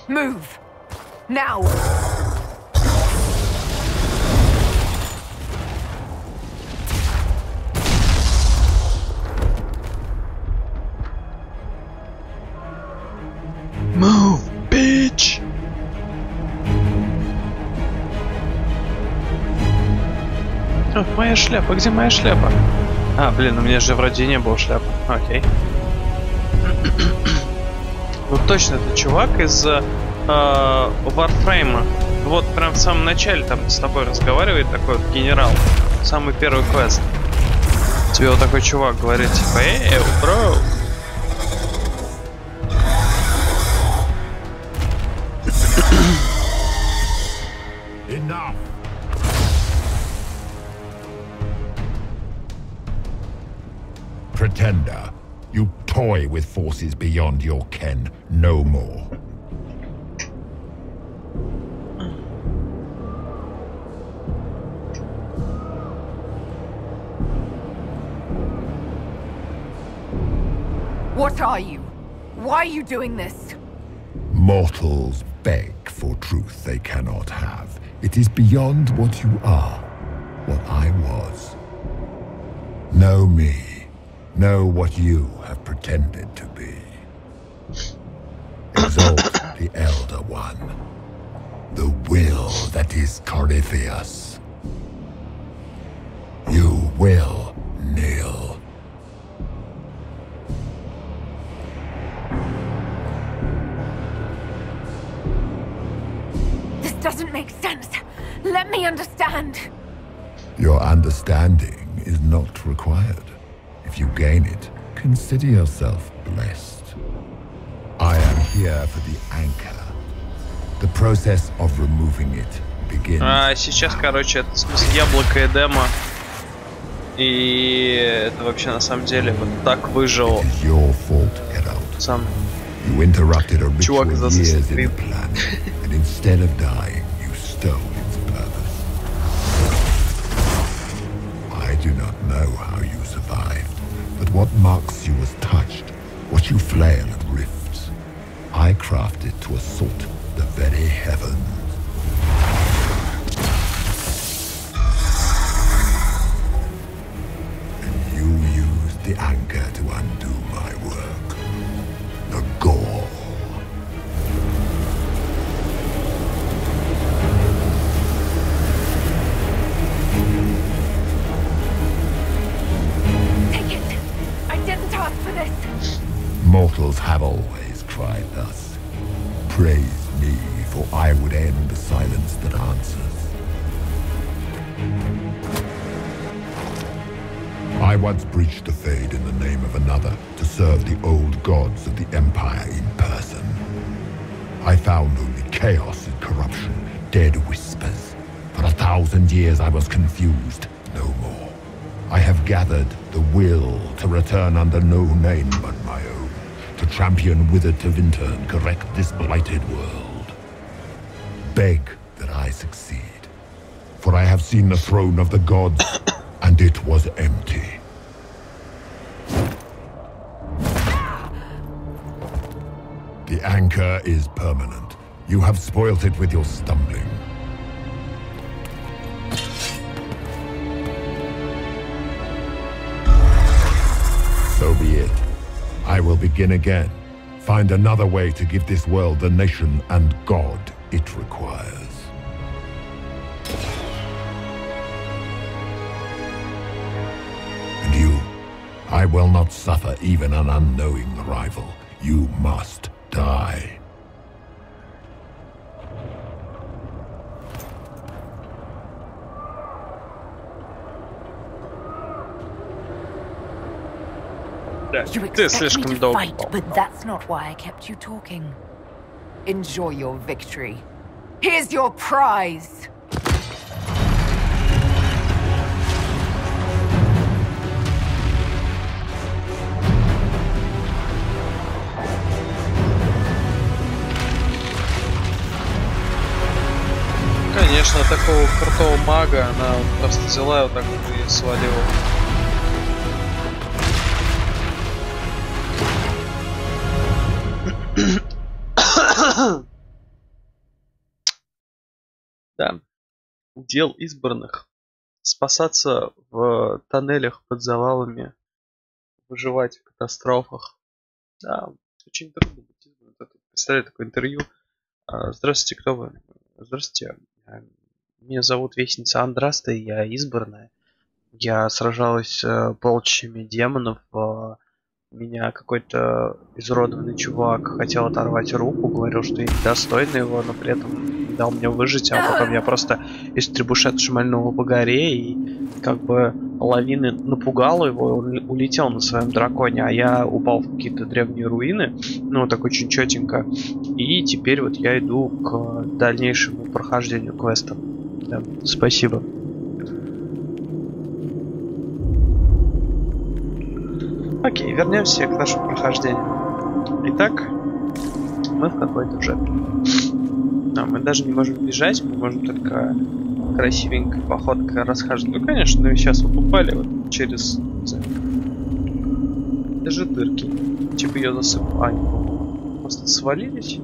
Move. Now. Move, bitch. О, моя шляпа, где моя шляпа? А, блин, у меня же вроде не было шляпы. Окей. Ну точно, это чувак из Warframe. Вот прям в самом начале там с тобой разговаривает такой вот генерал. Самый первый квест. Тебе вот такой чувак говорит, типа, эй, бро. pretender. You toy with forces beyond your ken, no more. What are you? Why are you doing this? Mortals beg for truth they cannot have. It is beyond what you are, what I was. Know me. Know what you have pretended to be. Exalt the Elder One. The will that is Corypheus. You will kneel. This doesn't make sense. Let me understand. Your understanding is not required. If you gain it, consider yourself blessed. I am here for the anchor. The process of removing it begins. Сейчас, короче, это в смысле яблоко Эдема. И это вообще на самом деле вот так выжил сам чувак из Assassin's Creed. And instead of dying, you stole its purpose. I do not know how you survived, but what marks you as touched, what you flail at rifts, I crafted to assault the very heavens. The anchor to undo my work. The gore. Take it! I didn't ask for this! Mortals have always cried thus. Praise me, for I would end the silence that answers. I once breached the Fade in the name of another to serve the old gods of the Empire in person. I found only chaos and corruption, dead whispers. For 1,000 years I was confused, no more. I have gathered the will to return under no name but my own, to champion withered to winter and correct this blighted world. Beg that I succeed, for I have seen the throne of the gods, and it was empty. The anchor is permanent. You have spoilt it with your stumbling. So be it. I will begin again. Find another way to give this world the nation and God it requires. I will not suffer even an unknowing rival. You must die. You expect me to fight, but that's not why I kept you talking. Enjoy your victory. Here's your prize! Конечно, такого крутого мага она просто взяла и вот так вот и свалила. Да. Удел избранных. Спасаться в тоннелях под завалами. Выживать в катастрофах. Да, очень трудно быть избранным. Представляю такое интервью. Здравствуйте, кто вы? Здравствуйте. Меня зовут Вестница Андраста, и я избранная. Я сражалась с полчищами демонов. Меня какой-то изуродованный чувак хотел оторвать руку, говорил, что я недостойна его, но при этом не дал мне выжить, а потом я просто из требушета шмальнул по горе, и как бы лавина напугала его, и он улетел на своем драконе, а я упал в какие-то древние руины, ну так очень четенько, и теперь вот я иду к дальнейшему прохождению квеста. Да, спасибо. Окей, вернемся к нашему прохождению. Итак, мы в какой-то уже. Мы даже не можем бежать, мы можем только красивенькой походкой расхаживать. Ну, конечно, мы сейчас вот упали вот через даже дырки. Типа ее засыпали. Просто свалились.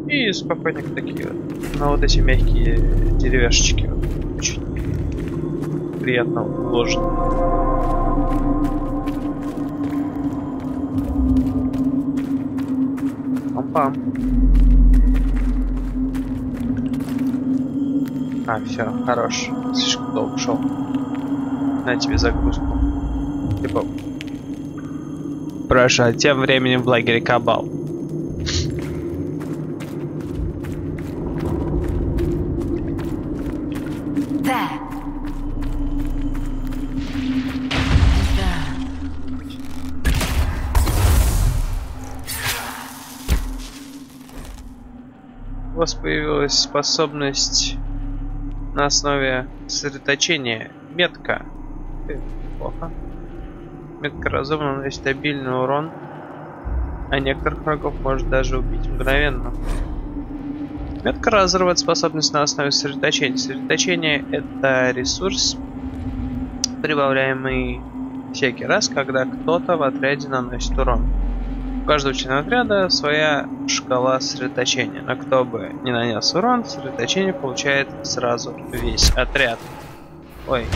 И спокойненько такие вот. На вот эти мягкие деревяшечки. Очень приятно уложены. Пам-пам. Все, хорош. Слишком долго шел. На тебе загрузку. Типа. Прошу, а тем временем в лагере Кабал. У вас появилась способность на основе сосредоточения. Метка. Плохо. Метка разумно наносит стабильный урон, а некоторых врагов может даже убить мгновенно. Метка разрывает способность на основе сосредоточения. Сосредоточение — это ресурс, прибавляемый всякий раз, когда кто-то в отряде наносит урон. У каждого члена отряда своя шкала сосредоточения, но кто бы не нанес урон, сосредоточение получает сразу весь отряд. Ой.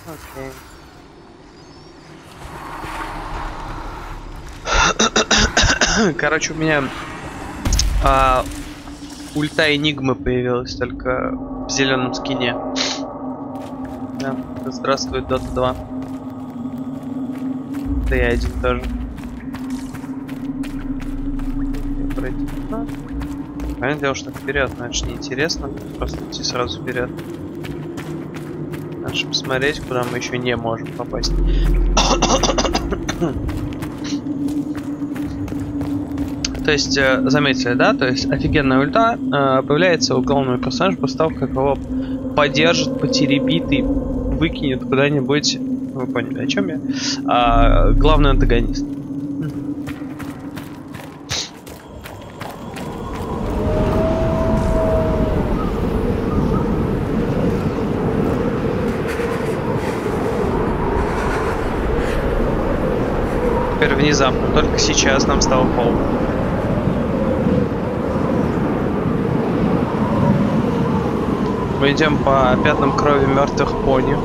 Окей. Короче, у меня ульта Энигмы появилась только в зеленом скине. Да, здравствуй, Dota 2. Да я один тоже. Понятное дело, что вперед, но это же неинтересно. Просто идти сразу вперед. Надо посмотреть, куда мы еще не можем попасть. То есть, заметили, да? То есть, офигенная ульта появляется у главного персонажа после того, как его поддержит, потеребит и выкинет куда-нибудь. Вы поняли, о чем я? Главный антагонист. Теперь внезапно, только сейчас нам стало холодно. Мы идем по пятнам крови мертвых пони.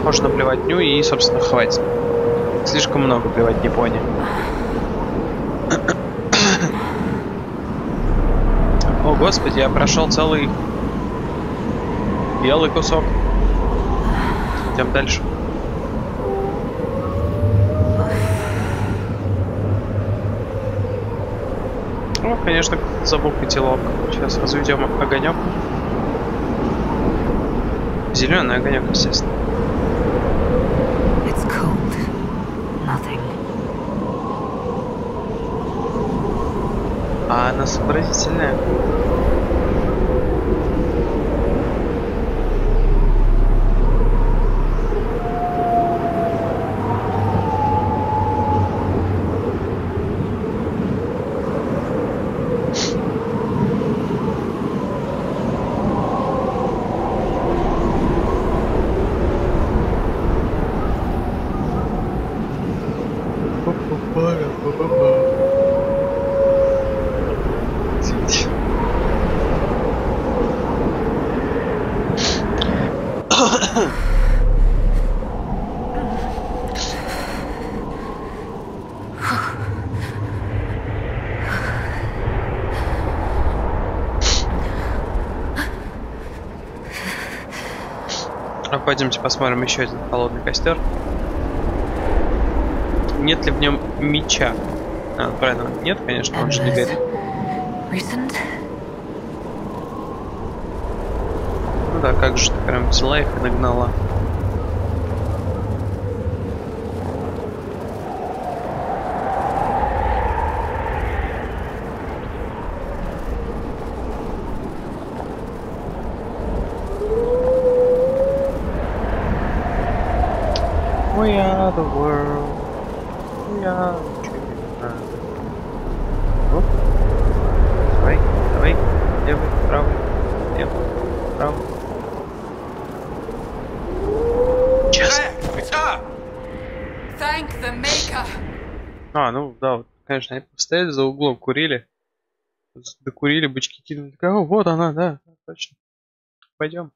Можно плеватню и, собственно, хватит. Слишком много плеватни пони. О, господи, я прошел целый белый кусок. Идем дальше. Ну, конечно, забыл котелок. Сейчас разведем огонек. Зеленый огонек, естественно. А она сообразительная. Пойдемте посмотрим еще один холодный костер. Нет ли в нем меча? А, правильно, нет, конечно, он же не горит. Ну да, как же ты прям взяла их и нагнала. We are the world. We are the children. Оп. Давай, давай. Левый, правый, левый, правый. Thank the maker. А, ну да, вот, конечно, они стояли за углом, курили. Докурили, бычки кинули. О, вот она, да, точно. Пойдем.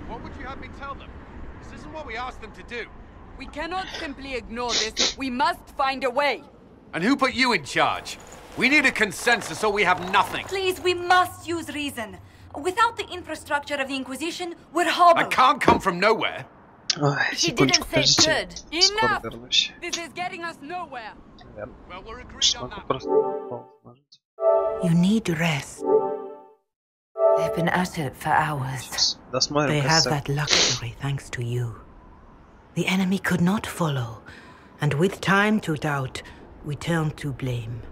What would you have me tell them? This isn't what we asked them to do. We cannot simply ignore this. We must find a way. And who put you in charge? We need a consensus or we have nothing. Please, we must use reason. Without the infrastructure of the Inquisition, we're hobbled. I can't come from nowhere. She didn't say good. Enough! This is getting us nowhere. Well, we're agreed on that. You need rest. They've been at it for hours. They have that luxury thanks to you. The enemy could not follow, and with time to doubt, we turn to blame.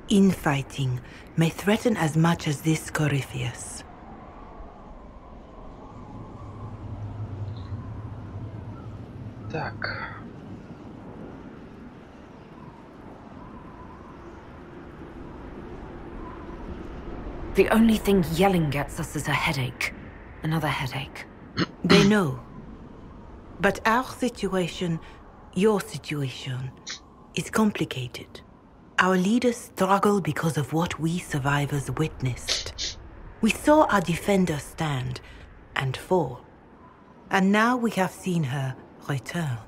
Infighting may threaten as much as this Corypheus. Так. The only thing yelling gets us is a headache. Another headache. They know. But our situation, your situation, is complicated. Our leaders struggle because of what we survivors witnessed. We saw our defender stand and fall. And now we have seen her return.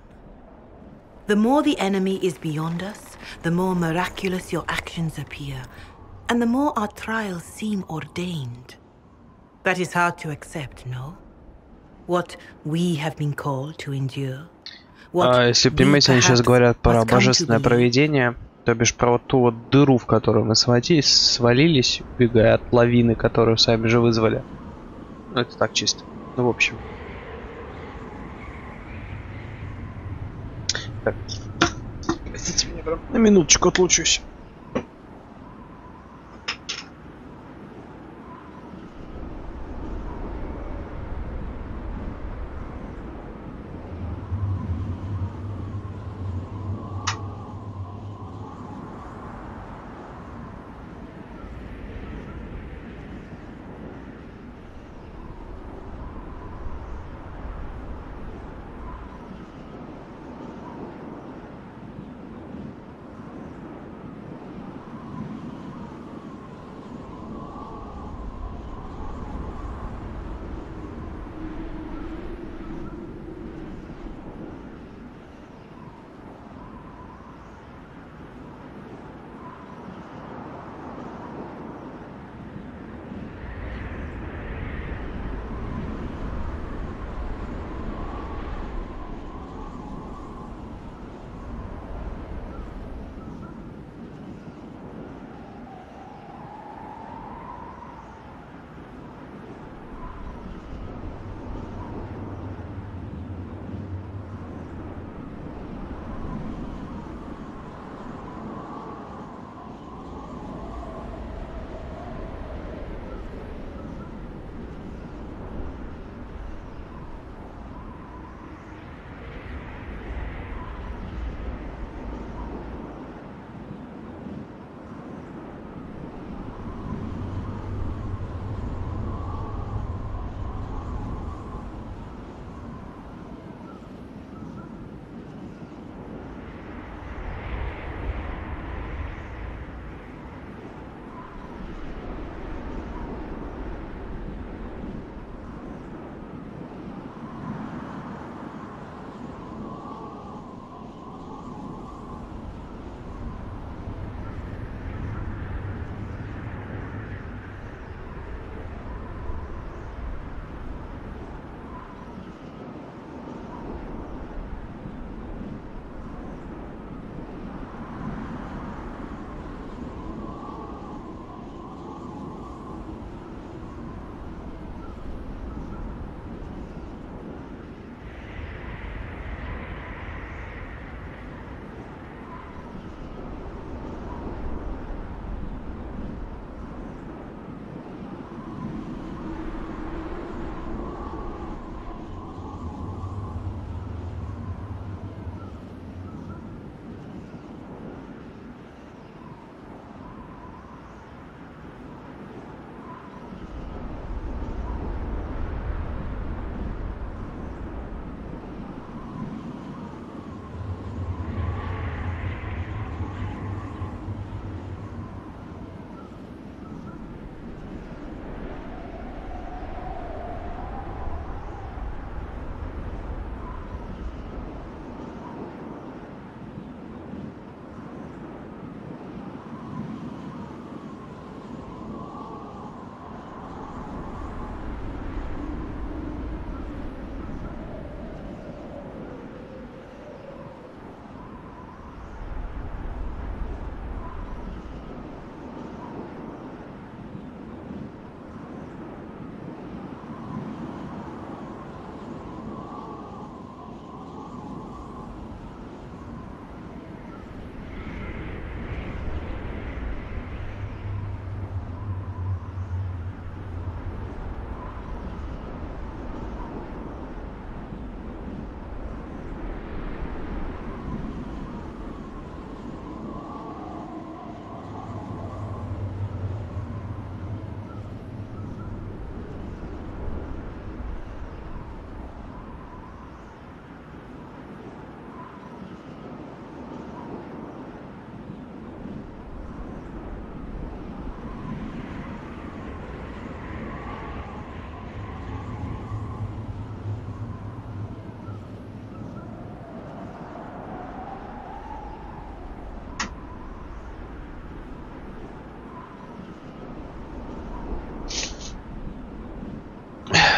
The more the enemy is beyond us, the more miraculous your actions appear, and the more our trials seem ordained. That is hard to accept, no? What we have been called to endure. Если понимаете, они сейчас говорят про божественное провидение, то бишь про вот ту вот дыру, в которую мы свалились, убегая от лавины, которую сами же вызвали. Ну, это так чисто. Ну, в общем. Так. Простите меня, прям на минуточку отлучусь.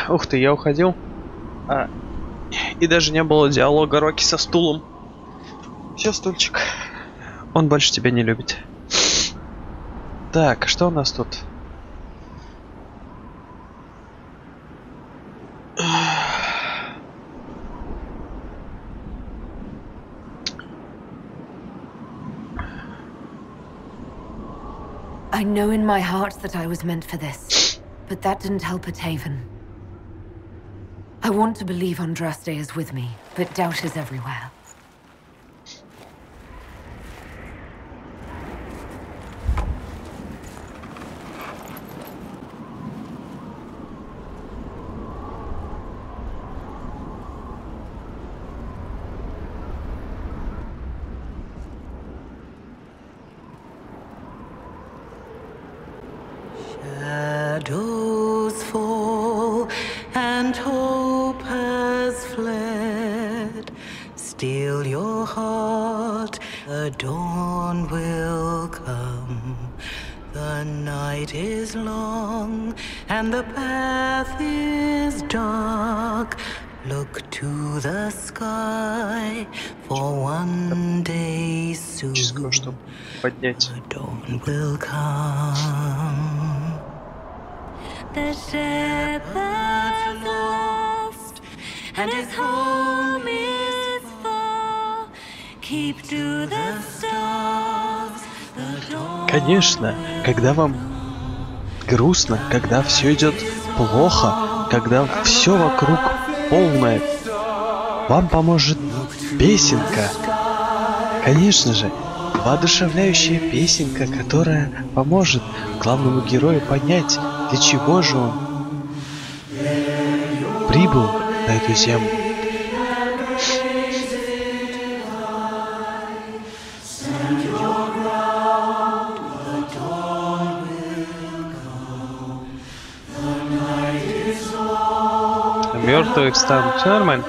Ух ты, я уходил. И даже не было диалога Рокки со стулом. Все, стульчик. Он больше тебя не любит. Так, что у нас тут? I know in my heart that I was meant for this, but that didn't help at Haven. I want to believe Andraste is with me, but doubt is everywhere. Shadows fall and hope has fled. Still your heart, the dawn will come. The night is long and the path is dark. Look to the sky for one day soon. The dawn will come. The shepherd's lost and his home is far. Keep to the stars. Конечно, когда вам грустно, когда все идет плохо, когда все вокруг полное, вам поможет песенка. Конечно же, воодушевляющая песенка, которая поможет главному герою понять, для чего же он прибыл на эту землю. Мертвых станут. Все нормально.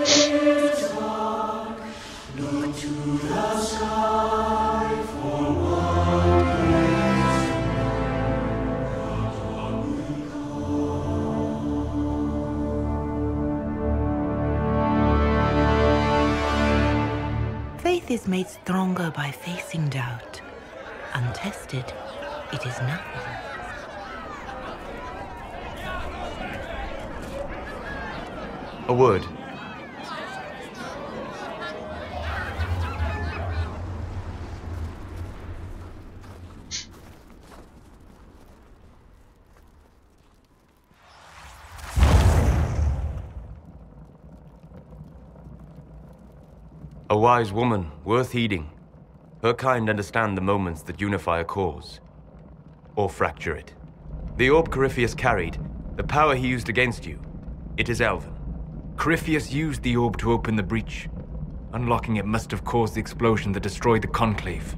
Faith is made stronger by facing doubt. Untested, it is nothing. A word. A wise woman, worth heeding. Her kind understand the moments that unify a cause. Or fracture it. The orb Corypheus carried, the power he used against you, it is elven. Corypheus used the orb to open the breach. Unlocking it must have caused the explosion that destroyed the Conclave.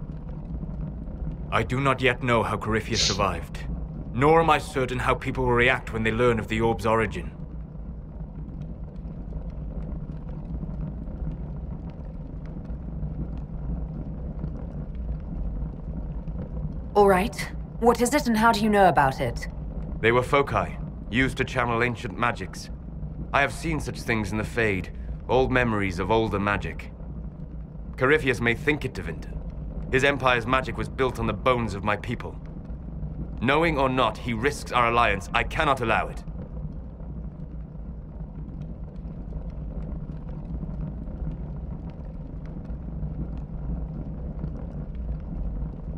I do not yet know how Corypheus survived, nor am I certain how people will react when they learn of the orb's origin. All right. What is it and how do you know about it? They were foci, used to channel ancient magics. I have seen such things in the Fade, old memories of older magic. Corypheus may think it Tevinter. His empire's magic was built on the bones of my people. Knowing or not, he risks our alliance. I cannot allow it.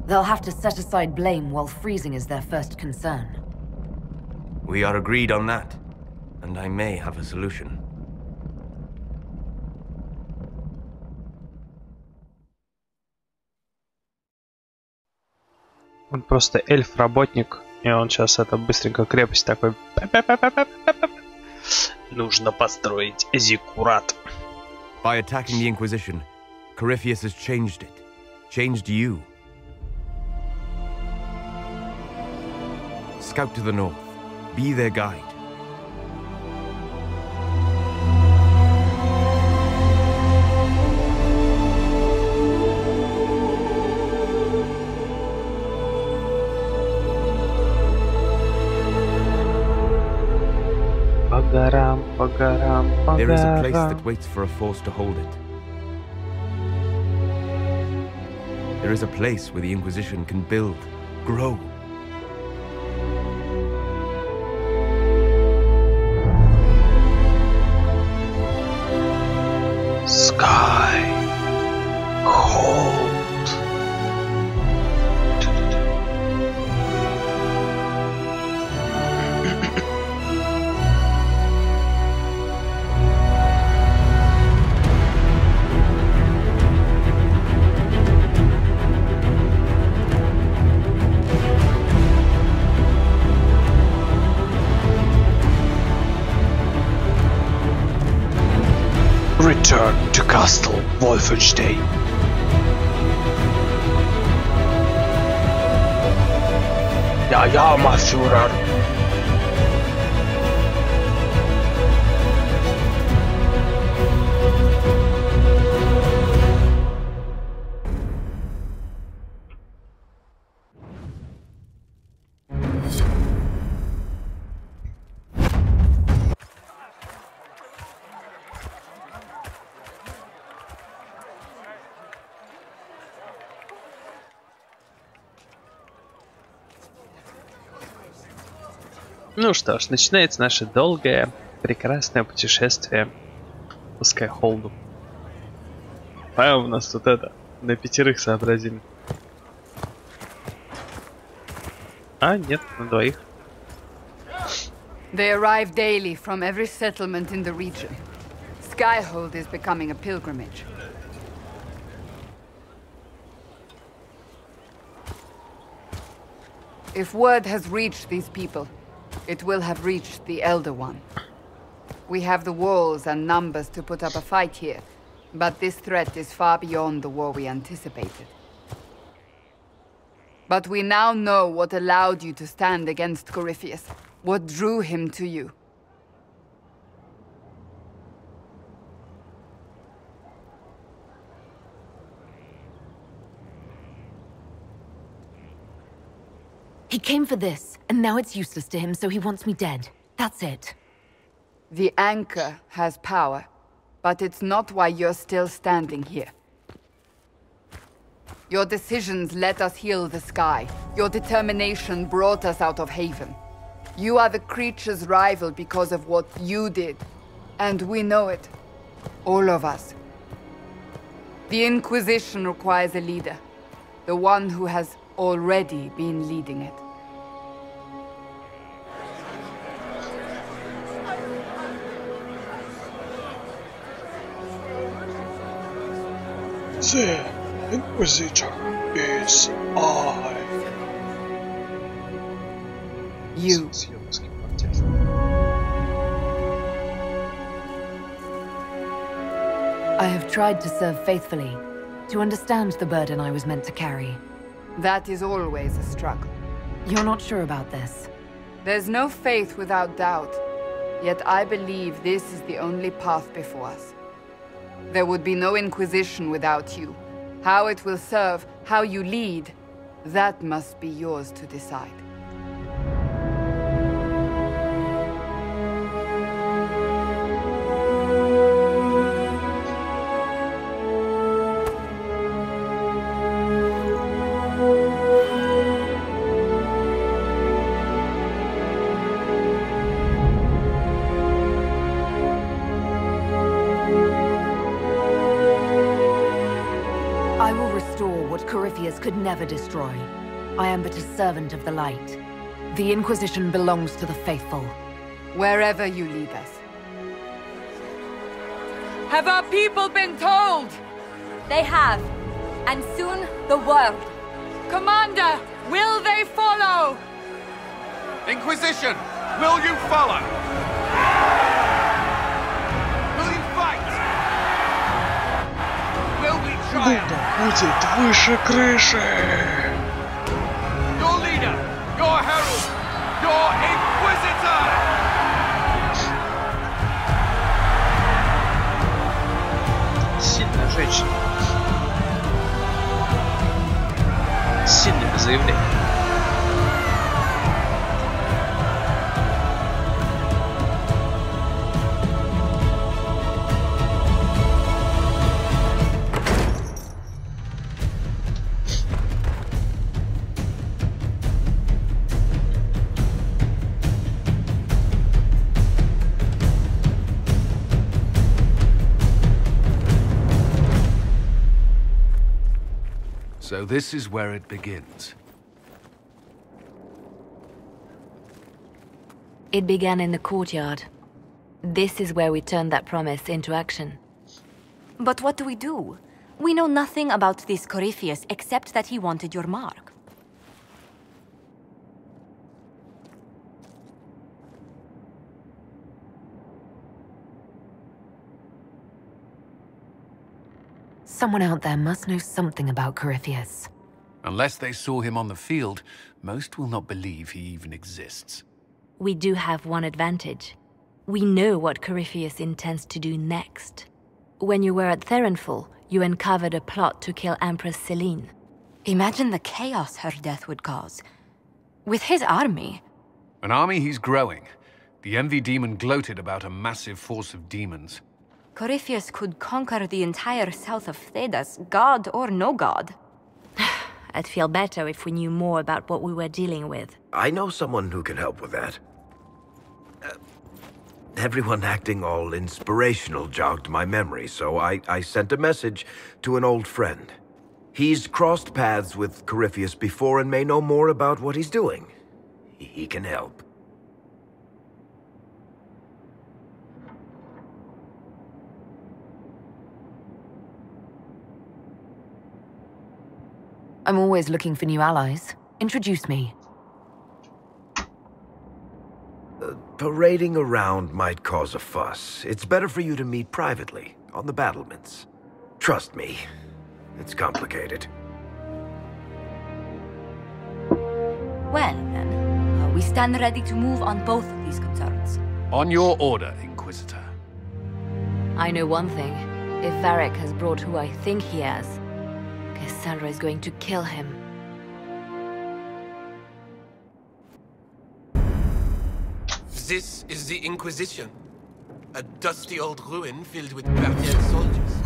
They'll have to set aside blame while freezing is their first concern. We are agreed on that. And I may have a solution. Он просто эльф-работник, и он сейчас это быстренько крепость такой. Нужно построить зиккурат. By attacking the Inquisition, Corypheus has changed it. Changed you. Scout to the north. Be their guide. горам, по горам, по There is a place горам. that waits for a force to hold it. There is a place where the Inquisition can build, grow. Sky. Cold. Return to Castle Wolfenstein. Ja, ja, mein Führer. Ну что ж, начинается наше долгое, прекрасное путешествие по Скайхолду. А у нас тут это, на 5 сообразили. А, нет, на 2. They arrive daily from every settlement in the region. Skyhold is becoming a pilgrimage. If word has reached these people, it will have reached the Elder One. We have the walls and numbers to put up a fight here, but this threat is far beyond the war we anticipated. But we now know what allowed you to stand against Corypheus, what drew him to you. He came for this, and now it's useless to him, so he wants me dead. That's it. The anchor has power, but it's not why you're still standing here. Your decisions let us heal the sky. Your determination brought us out of Haven. You are the creature's rival because of what you did. And we know it. All of us. The Inquisition requires a leader. The one who has already been leading it. The Inquisitor is I. You. I have tried to serve faithfully, to understand the burden I was meant to carry. That is always a struggle. You're not sure about this? There's no faith without doubt. Yet I believe this is the only path before us. There would be no Inquisition without you. How it will serve, how you lead, that must be yours to decide. Could never destroy. I am but a servant of the light. The Inquisition belongs to the faithful. Wherever you lead us. Have our people been told? They have. And soon, the world. Commander, will they follow? Inquisition, will you follow? Will you fight? Will we triumph? Будет выше крыши. Your leader, your herald, your inquisitor! Сильная женщина. С сильными заявлениями. So this is where it begins. It began in the courtyard. This is where we turned that promise into action. But what do we do? We know nothing about this Corypheus except that he wanted your mark. Someone out there must know something about Corypheus. Unless they saw him on the field, most will not believe he even exists. We do have one advantage. We know what Corypheus intends to do next. When you were at Therenfall, you uncovered a plot to kill Empress Celine. Imagine the chaos her death would cause. With his army. An army he's growing. The Envy Demon gloated about a massive force of demons. Corypheus could conquer the entire south of Thedas, god or no god. I'd feel better if we knew more about what we were dealing with. I know someone who can help with that. Everyone acting all inspirational jogged my memory, so I sent a message to an old friend. He's crossed paths with Corypheus before and may know more about what he's doing. He can help. I'm always looking for new allies. Introduce me. Parading around might cause a fuss. It's better for you to meet privately, on the battlements. Trust me, it's complicated. Well, then, we stand ready to move on both of these concerns. On your order, Inquisitor. I know one thing. If Varric has brought who I think he has, Cassandra is going to kill him. This is the Inquisition. A dusty old ruin filled with Parthian soldiers.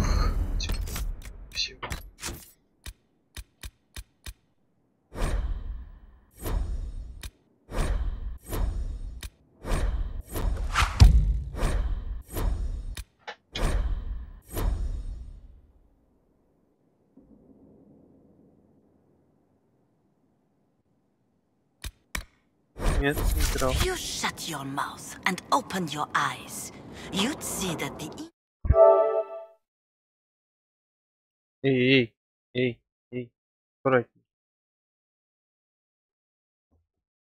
If you shut your mouth and opened your eyes, you'd see that the... Эй, аккуратней.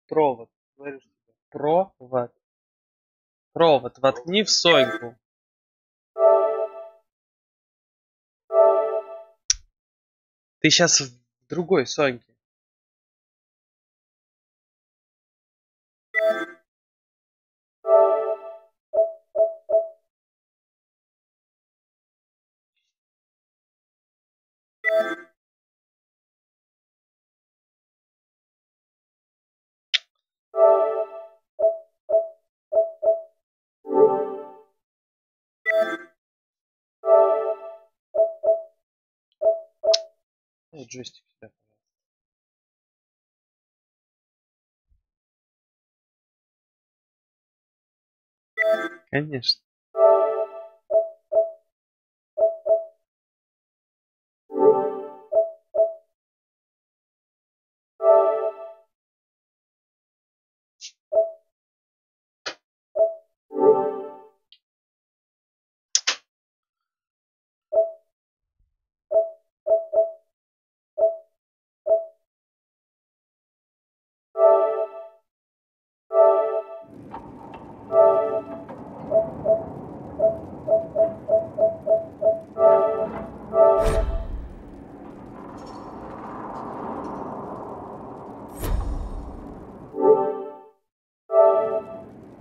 Провод. Говорю, что провод. Провод. Воткни в Соньку. Ты сейчас в другой Соньке. Джойстик сюда, пожалуйста. Конечно.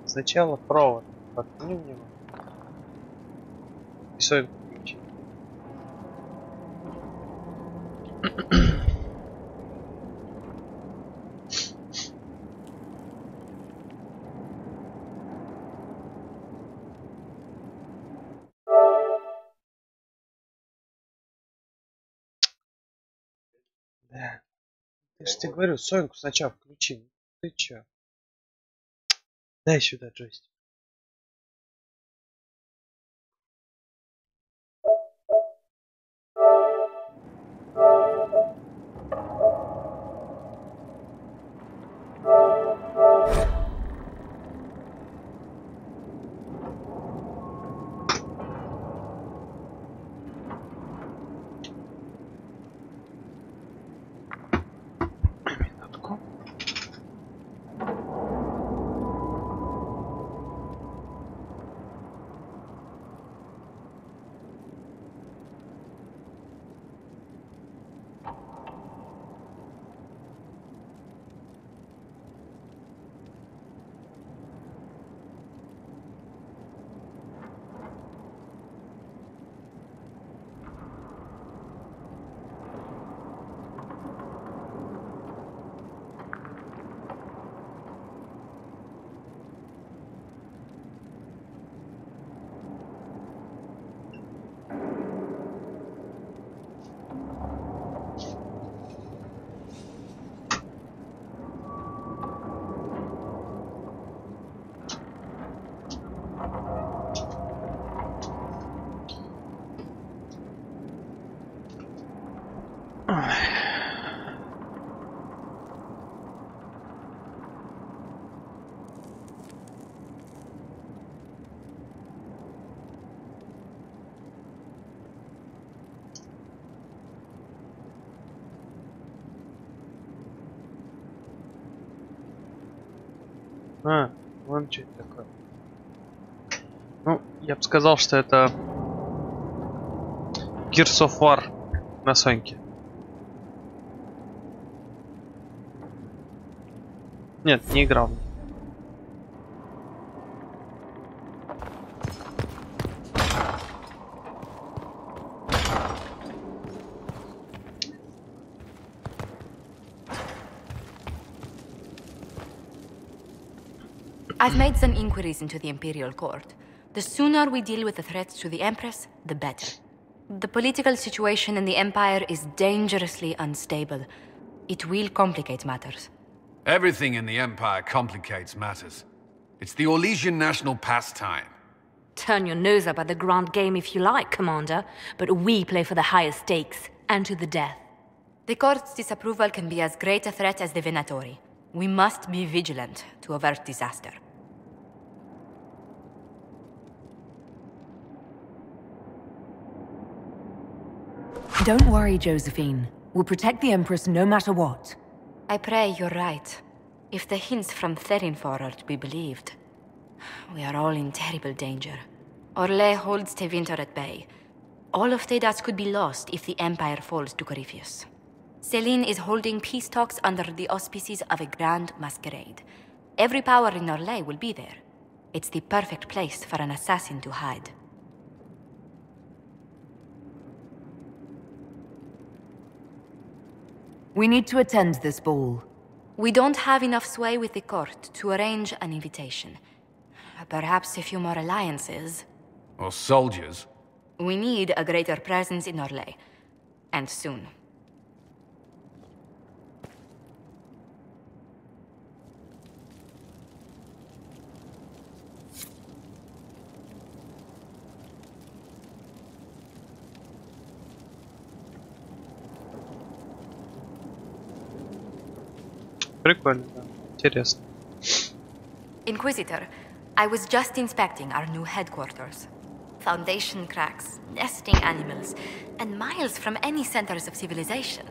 Сначала провод воткни в него. И Соньку включи. Да. Я же тебе говорю, Соньку сначала включи. Ты чё? Дай сюда джойстик. А, вон что это такое. Ну, я бы сказал, что это Gears of War на Соньке. Нет, не играл. I've made some inquiries into the Imperial Court. The sooner we deal with the threats to the Empress, the better. The political situation in the Empire is dangerously unstable. It will complicate matters. Everything in the Empire complicates matters. It's the Orlesian national pastime. Turn your nose up at the grand game if you like, Commander, but we play for the highest stakes, and to the death. The Court's disapproval can be as great a threat as the Venatori. We must be vigilant to avert disaster. Don't worry, Josephine. We'll protect the Empress no matter what. I pray you're right. If the hints from Therinfor are to be believed, we are all in terrible danger. Orlais holds Tevinter at bay. All of Tedas could be lost if the Empire falls to Corypheus. Celine is holding peace talks under the auspices of a grand masquerade. Every power in Orlais will be there. It's the perfect place for an assassin to hide. We need to attend this ball. We don't have enough sway with the court to arrange an invitation. Perhaps a few more alliances. Or soldiers. We need a greater presence in Orlais. And soon. Прикольно, да. Интересно. Inquisitor, I was just inspecting our new headquarters. Foundation cracks, nesting animals, and miles from any centers of civilization.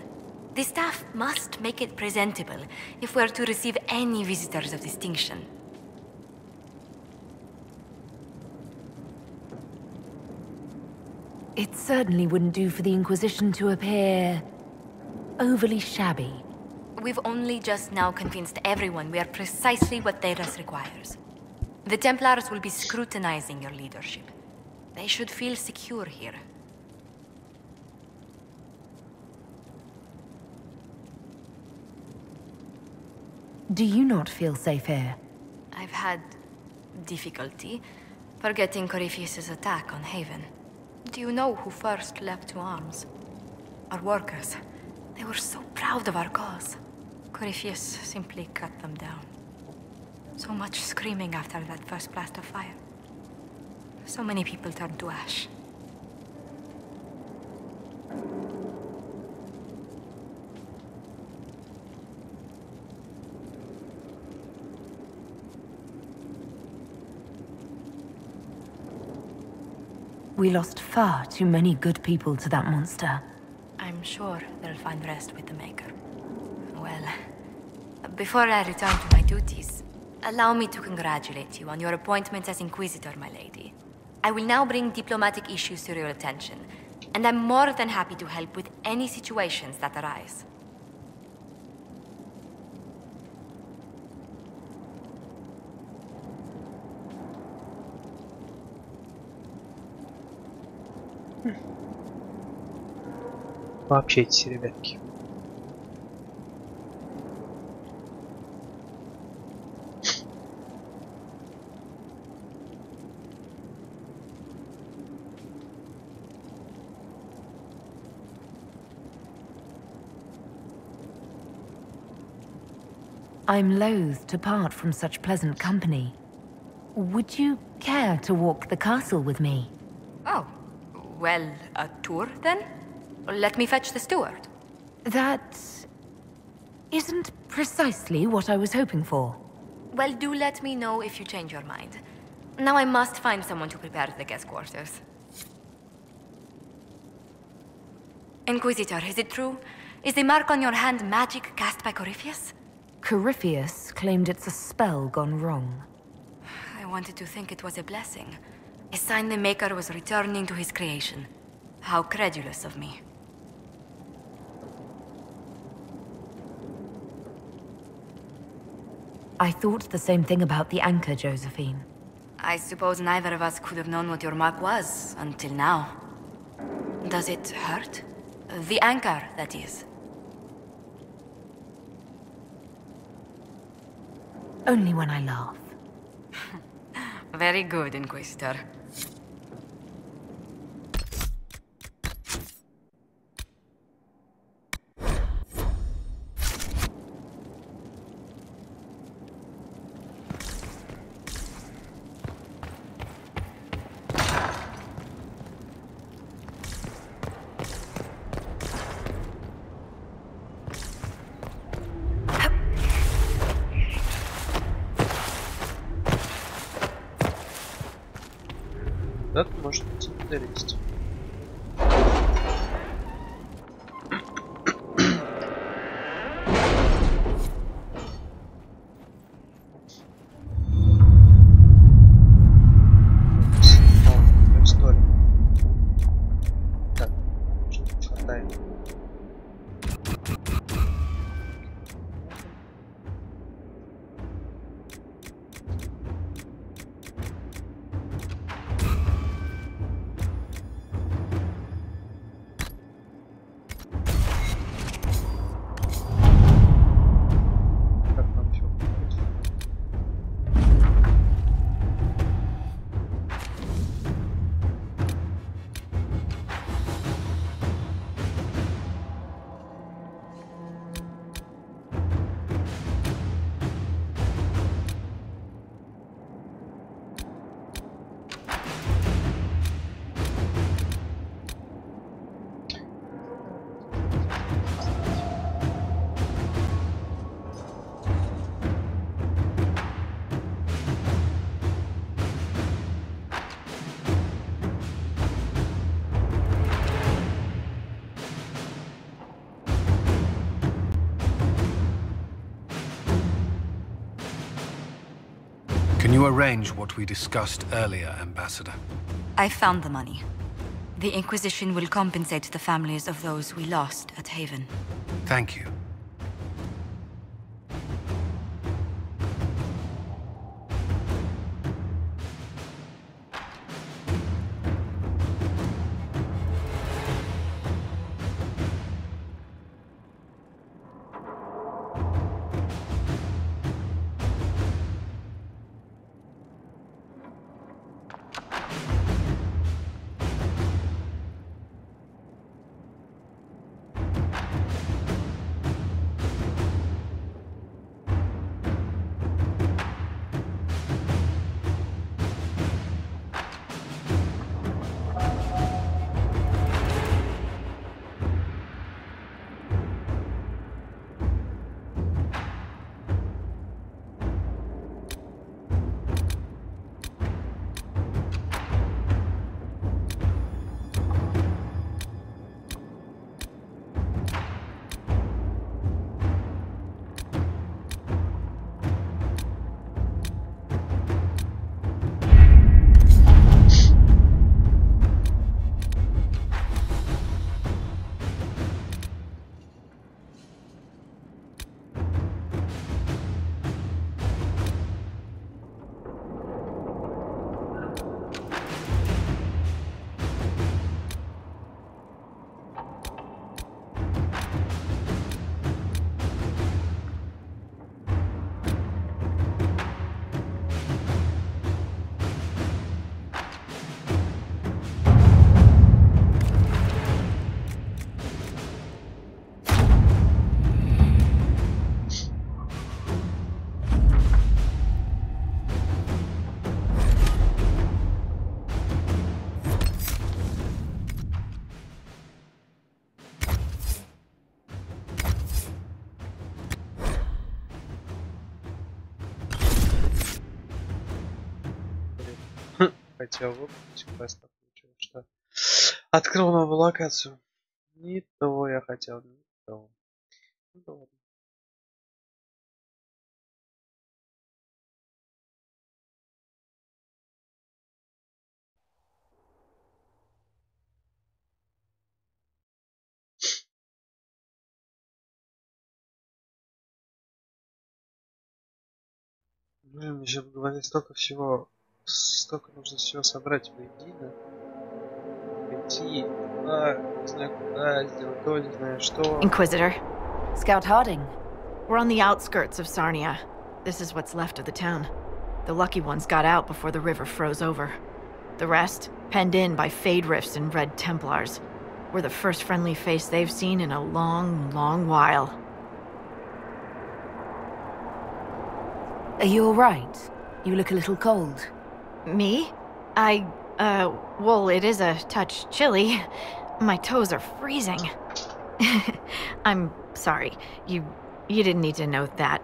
The staff must make it presentable if we're to receive any visitors of distinction. It certainly wouldn't do for the Inquisition to appear overly shabby. We've only just now convinced everyone we are precisely what Thedas requires. The Templars will be scrutinizing your leadership. They should feel secure here. Do you not feel safe here? I've had difficulty forgetting Corypheus's attack on Haven. Do you know who first leapt to arms? Our workers. They were so proud of our cause. Corypheus simply cut them down. So much screaming after that first blast of fire. So many people turned to ash. We lost far too many good people to that monster. I'm sure they'll find rest with the Maker. Well, before I return to my duties, allow me to congratulate you on your appointment as Inquisitor, my lady. I will now bring diplomatic issues to your attention, and I'm more than happy to help with any situations that arise. Пообщайтесь, ребятки. I'm loath to part from such pleasant company. Would you care to walk the castle with me? Oh, well, a tour then? Let me fetch the steward. That isn't precisely what I was hoping for. Well, do let me know if you change your mind. Now I must find someone to prepare the guest quarters. Inquisitor, is it true? Is the mark on your hand magic cast by Corypheus? Corypheus claimed it's a spell gone wrong. I wanted to think it was a blessing. A sign the Maker was returning to his creation. How credulous of me. I thought the same thing about the anchor, Josephine. I suppose neither of us could have known what your mark was until now. Does it hurt? The anchor, that is. Only when I laugh. Very good, Inquisitor. Да, может быть, залезть. История. Так, хватает. Can you arrange what we discussed earlier, Ambassador? I found the money. The Inquisition will compensate the families of those we lost at Haven. Thank you. Хотел выполнить квест, но получилось, что открыл новую локацию. Не того я хотел, не того. Ну, ладно. Блин, мне сейчас говорить столько всего. Столько нужно всего собрать воедино. Пойти, туда, не знаю куда, сделать то, не знаю что. Inquisitor. Scout Harding. We're on the outskirts of Sarnia. This is what's left of the town. The lucky ones got out before the river froze over. The rest, penned in by Fade Rifts and Red Templars. We're the first friendly face they've seen in a long, long while. Are you alright? You look a little cold. Me? Well, it is a touch chilly. My toes are freezing. I'm sorry. You didn't need to note that.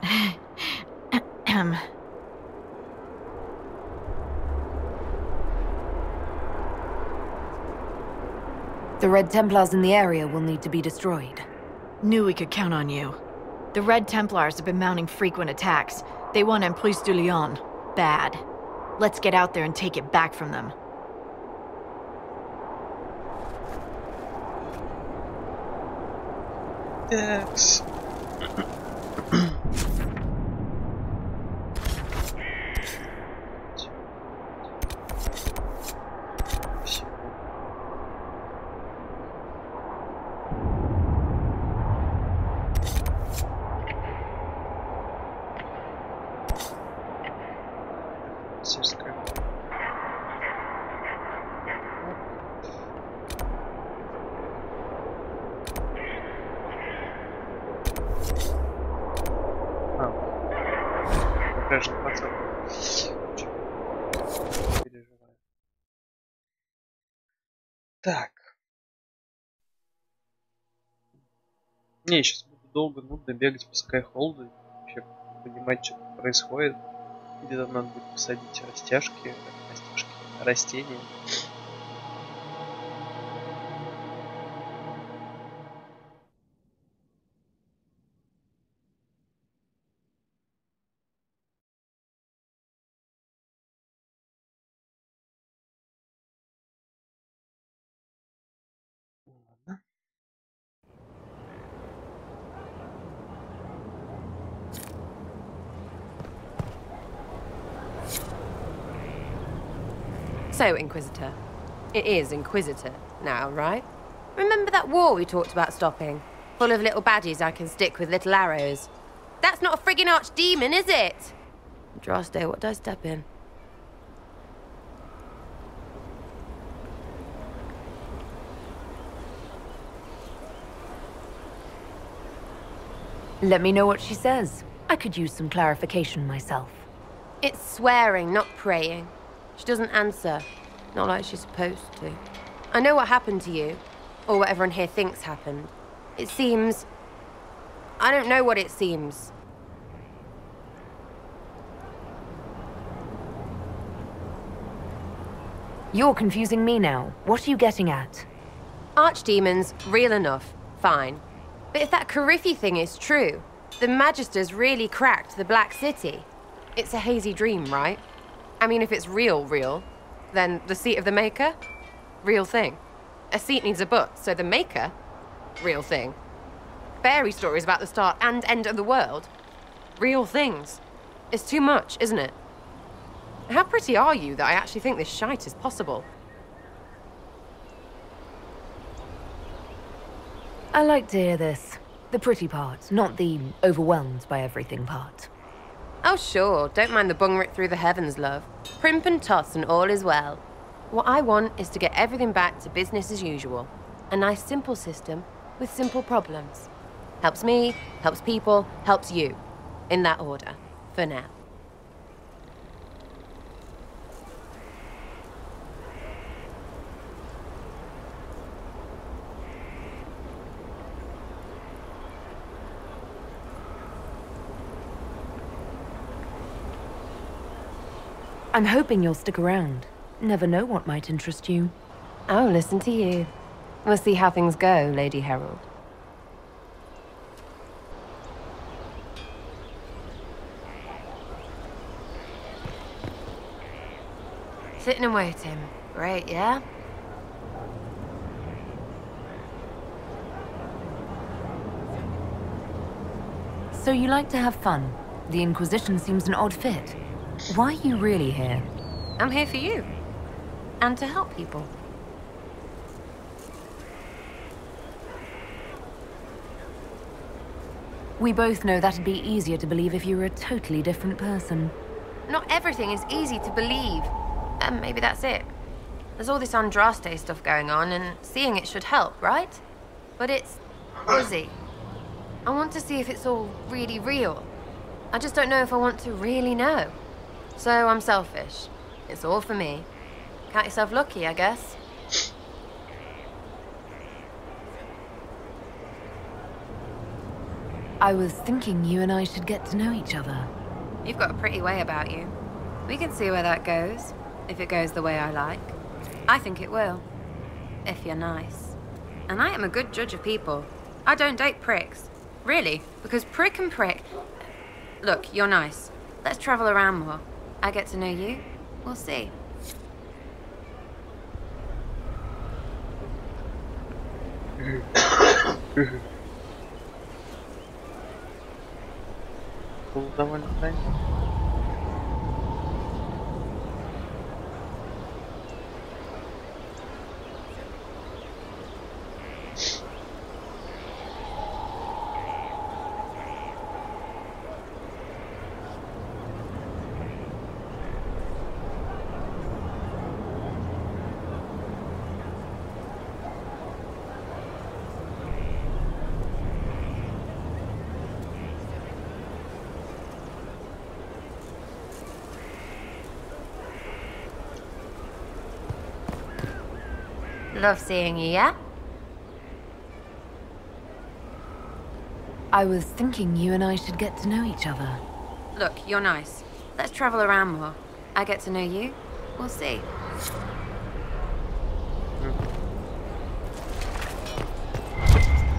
The Red Templars in the area will need to be destroyed. Knew we could count on you. The Red Templars have been mounting frequent attacks. They want Emprise du Lion. Bad. Let's get out there and take it back from them. Yes. Так. Не, сейчас буду долго, нудно бегать по Скайхолду и вообще понимать, что происходит. Где-то надо будет посадить растения. So, Inquisitor. It is Inquisitor now, right? Remember that war we talked about stopping? Full of little baddies I can stick with little arrows. That's not a friggin' archdemon, is it? Droste, what did I step in? Let me know what she says. I could use some clarification myself. It's swearing, not praying. She doesn't answer. Not like she's supposed to. I know what happened to you. Or what everyone here thinks happened. It seems... I don't know what it seems. You're confusing me now. What are you getting at? Archdemons, real enough. Fine. But if that Carifi thing is true, the Magisters really cracked the Black City. It's a hazy dream, right? I mean, if it's real, then the seat of the Maker? Real thing. A seat needs a butt, so the Maker? Real thing. Fairy stories about the start and end of the world? Real things. It's too much, isn't it? How pretty are you that I actually think this shite is possible? I like to hear this. The pretty part, not the overwhelmed by everything part. Oh, sure. Don't mind the bungrit through the heavens, love. Primp and toss and all is well. What I want is to get everything back to business as usual. A nice, simple system with simple problems. Helps me, helps people, helps you. In that order. For now. I'm hoping you'll stick around. Never know what might interest you. Oh, listen to you. We'll see how things go, Lady Herald. Sitting and waiting. Great, yeah? So you like to have fun. The Inquisition seems an odd fit. Why are you really here? I'm here for you. And to help people. We both know that'd be easier to believe if you were a totally different person. Not everything is easy to believe. And maybe that's it. There's all this Andraste stuff going on, and seeing it should help, right? But it's fuzzy. I want to see if it's all really real. I just don't know if I want to really know. So I'm selfish. It's all for me. Count yourself lucky, I guess. I was thinking you and I should get to know each other. You've got a pretty way about you. We can see where that goes, if it goes the way I like. I think it will, if you're nice. And I am a good judge of people. I don't date pricks. Really, because prick and prick... Look, you're nice. Let's travel around more. I get to know you. We'll see. Довольно крайне. Love seeing you, yeah? I was thinking you and I should get to know each other. Look, you're nice. Let's travel around more. I get to know you. We'll see.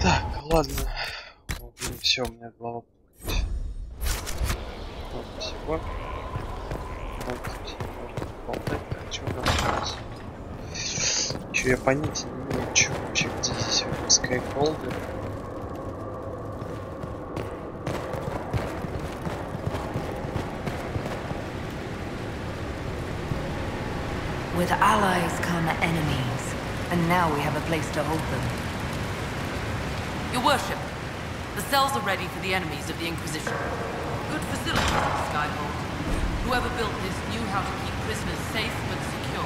Так, ладно. Все, у меня голова. Вот всего. Вот можно болтать. Так, что там сейчас? Че я понятия не имею, что вообще, где здесь скайфолдер. With allies come enemies, and now we have a place to hold them. Your worship, the cells are ready for the enemies of the Inquisition. Good facilities for Skyhold. Whoever built this knew how to keep prisoners safe but secure.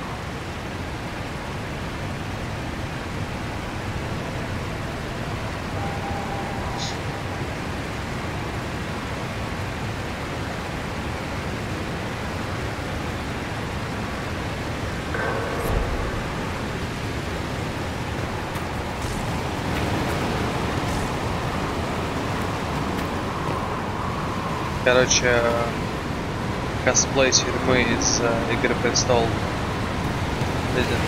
Короче, косплей тюрьмы из Игры Престолов.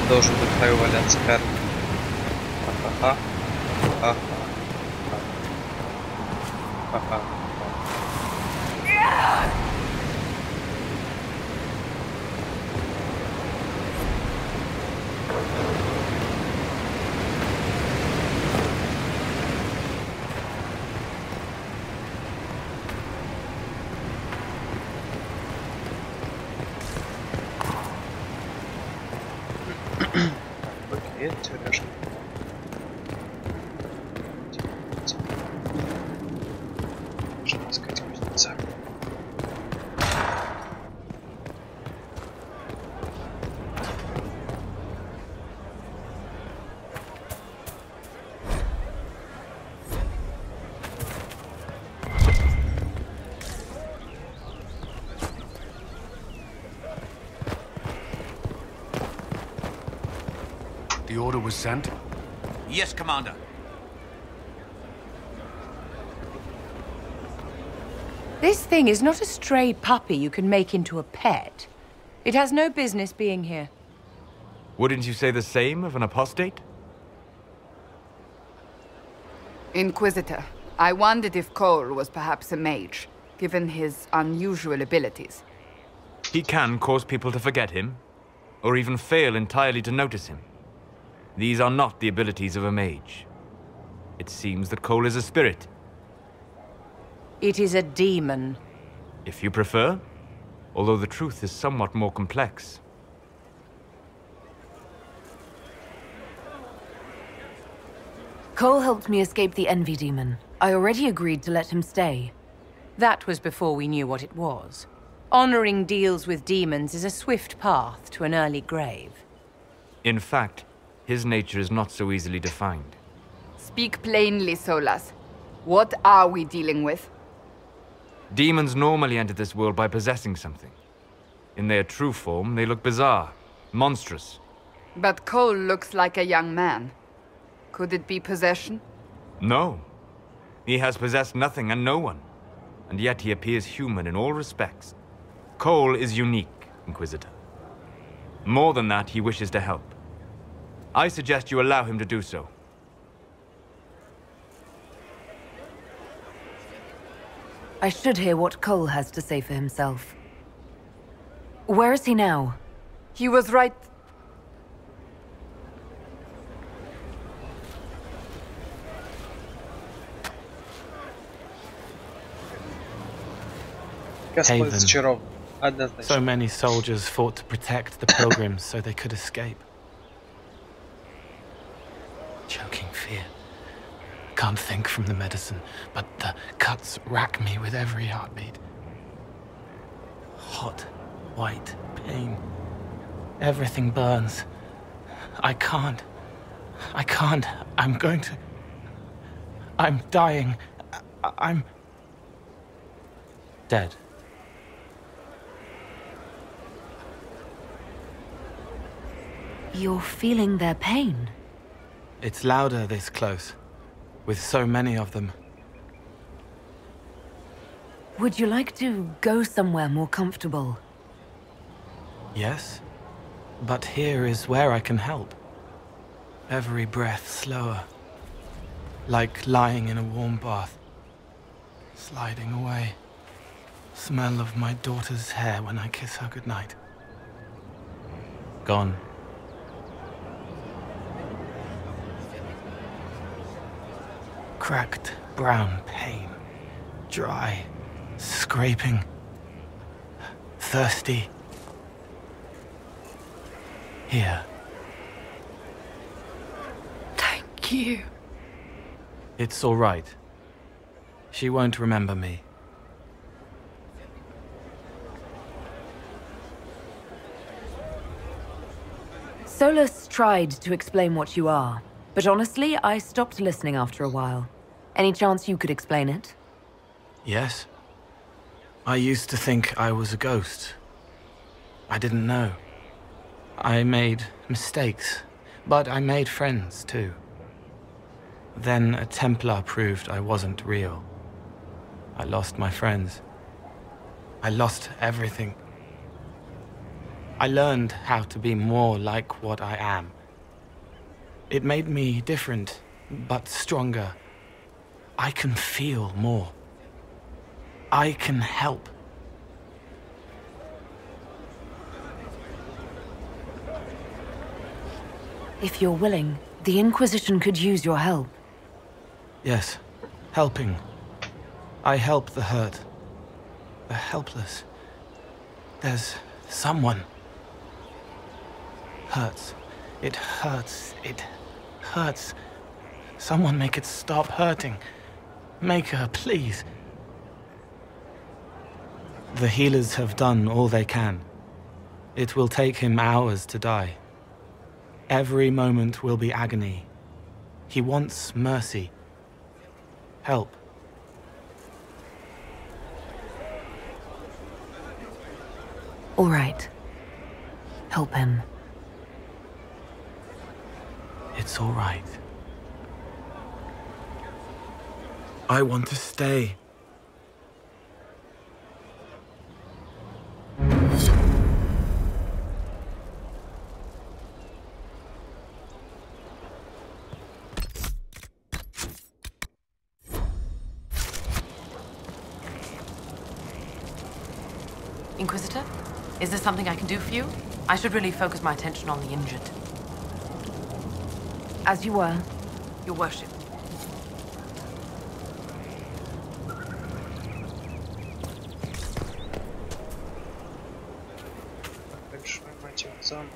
Должен быть краю валяться карта. Ха-ха-ха. Ха-ха. Окей, тюряшка. Можно искать кузнеца. The order was sent? Yes, Commander. This thing is not a stray puppy you can make into a pet. It has no business being here. Wouldn't you say the same of an apostate? Inquisitor, I wondered if Cole was perhaps a mage, given his unusual abilities. He can cause people to forget him, or even fail entirely to notice him. These are not the abilities of a mage. It seems that Cole is a spirit. It is a demon. If you prefer. although the truth is somewhat more complex. Cole helped me escape the Envy Demon. I already agreed to let him stay. That was before we knew what it was. Honoring deals with demons is a swift path to an early grave. In fact, his nature is not so easily defined. Speak plainly, Solas. What are we dealing with? Demons normally enter this world by possessing something. In their true form, they look bizarre, monstrous. But Cole looks like a young man. Could it be possession? No. He has possessed nothing and no one. And yet he appears human in all respects. Cole is unique, Inquisitor. More than that, he wishes to help. I suggest you allow him to do so. I should hear what Cole has to say for himself. Where is he now? He was right... Haven. So many soldiers fought to protect the pilgrims so they could escape. Choking fear. Can't think from the medicine, but the cuts rack me with every heartbeat. Hot, white pain. Everything burns. I can't. I'm going to... I'm dying. I'm... dead. You're feeling their pain? It's louder this close, with so many of them. Would you like to go somewhere more comfortable? Yes, but here is where I can help. Every breath slower, like lying in a warm bath, sliding away. Smell of my daughter's hair when I kiss her goodnight. Gone. Cracked brown pain, dry, scraping, thirsty. Here. Thank you. It's all right. She won't remember me. Solus tried to explain what you are, but honestly, I stopped listening after a while. Any chance you could explain it? Yes. I used to think I was a ghost. I didn't know. I made mistakes, but I made friends too. Then a Templar proved I wasn't real. I lost my friends. I lost everything. I learned how to be more like what I am. It made me different, but stronger. I can feel more. I can help. If you're willing, the Inquisition could use your help. Yes, helping. I help the hurt, the helpless. There's someone. Hurts. It hurts. It hurts. Someone make it stop hurting. Make her, please. The healers have done all they can. It will take him hours to die. Every moment will be agony. He wants mercy. Help. All right. Help him. It's all right. I want to stay. Inquisitor? Is there something I can do for you? I should really focus my attention on the injured. As you were. Your worship. пацан.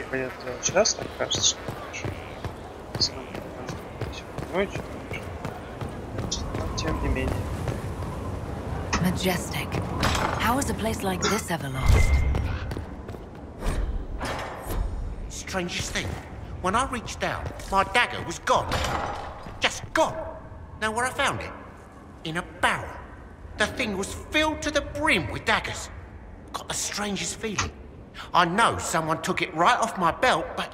Понятно, сейчас так кажется, что ночью, но тем не менее. Majestic. How is a place like this ever lost? Strangest thing. When I reached down, my dagger was gone. Just gone. Know where I found it? In a barrel. The thing was filled to the brim with daggers. Got the strangest feeling. I know someone took it right off my belt, but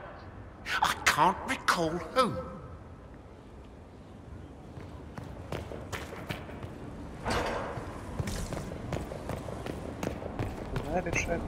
I can't recall who. Да, решать.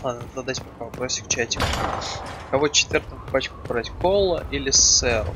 Ладно, задать пока вопросик в чате. Кого четвертую пачку брать, Кола или Сэр?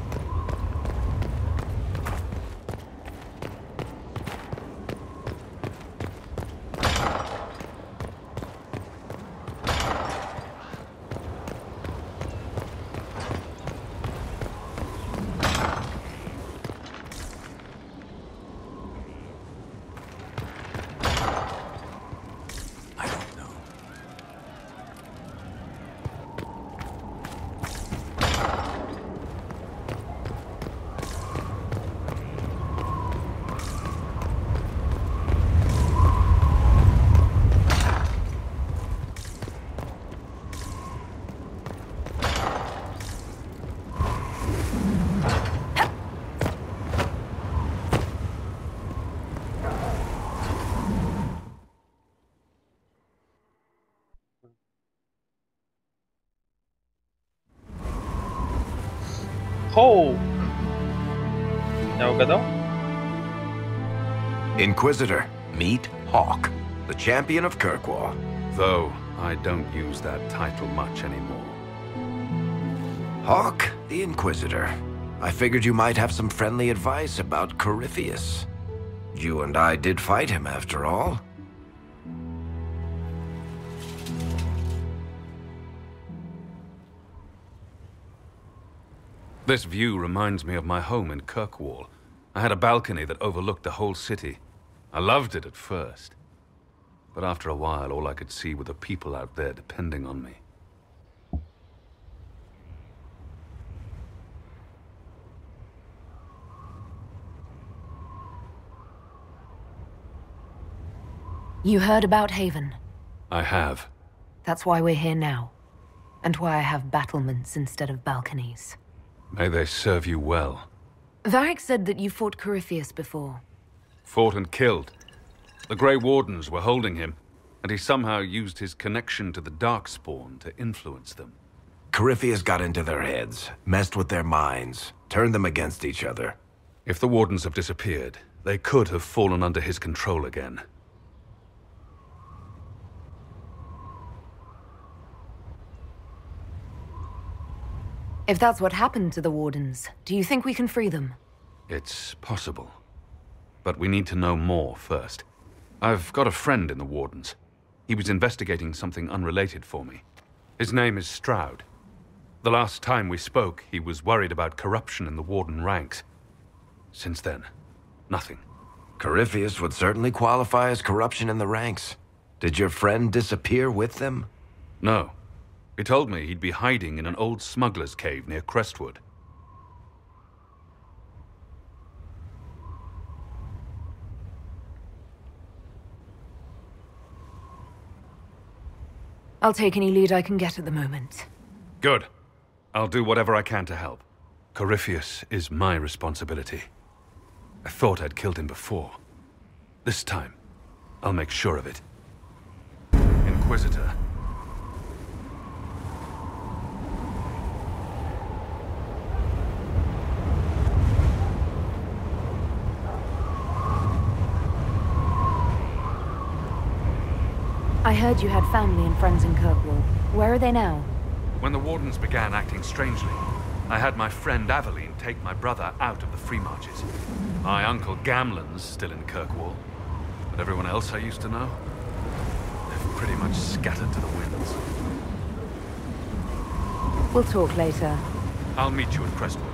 Хоу! Я угадал? Inquisitor, meet Hawk, the champion of Kirkwall. Though I don't use that title much anymore. Hawk, the Inquisitor. I figured you might have some friendly advice about Corypheus. You and I did fight him after all. This view reminds me of my home in Kirkwall. I had a balcony that overlooked the whole city. I loved it at first. But after a while, all I could see were the people out there depending on me. You heard about Haven? I have. That's why we're here now. And why I have battlements instead of balconies. May they serve you well. Varric said that you fought Corypheus before. Fought and killed. The Grey Wardens were holding him, and he somehow used his connection to the Darkspawn to influence them. Corypheus got into their heads, messed with their minds, turned them against each other. If the Wardens have disappeared, they could have fallen under his control again. If that's what happened to the Wardens, do you think we can free them? It's possible. But we need to know more first. I've got a friend in the Wardens. He was investigating something unrelated for me. His name is Stroud. The last time we spoke, he was worried about corruption in the Warden ranks. Since then, nothing. Corypheus would certainly qualify as corruption in the ranks. Did your friend disappear with them? No. He told me he'd be hiding in an old smuggler's cave near Crestwood. I'll take any lead I can get at the moment. Good. I'll do whatever I can to help. Corypheus is my responsibility. I thought I'd killed him before. This time, I'll make sure of it. Inquisitor. I heard you had family and friends in Kirkwall. Where are they now? When the Wardens began acting strangely, I had my friend Aveline take my brother out of the Free Marches. My uncle Gamlen's still in Kirkwall, but everyone else I used to know, they've pretty much scattered to the winds. We'll talk later. I'll meet you at Crestwood.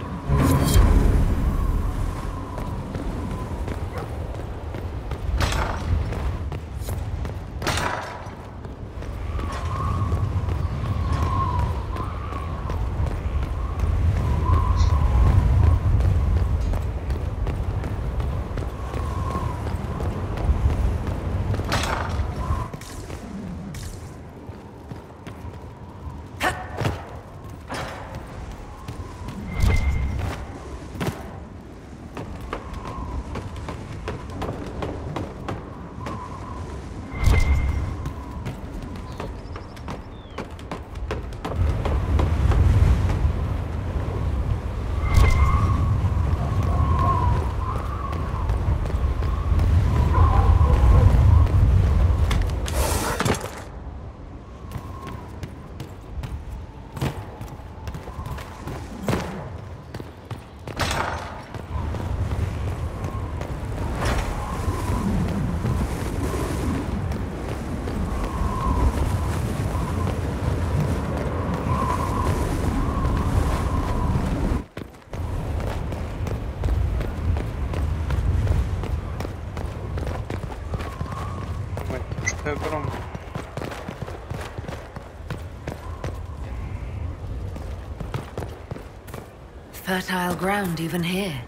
Fertile ground even here.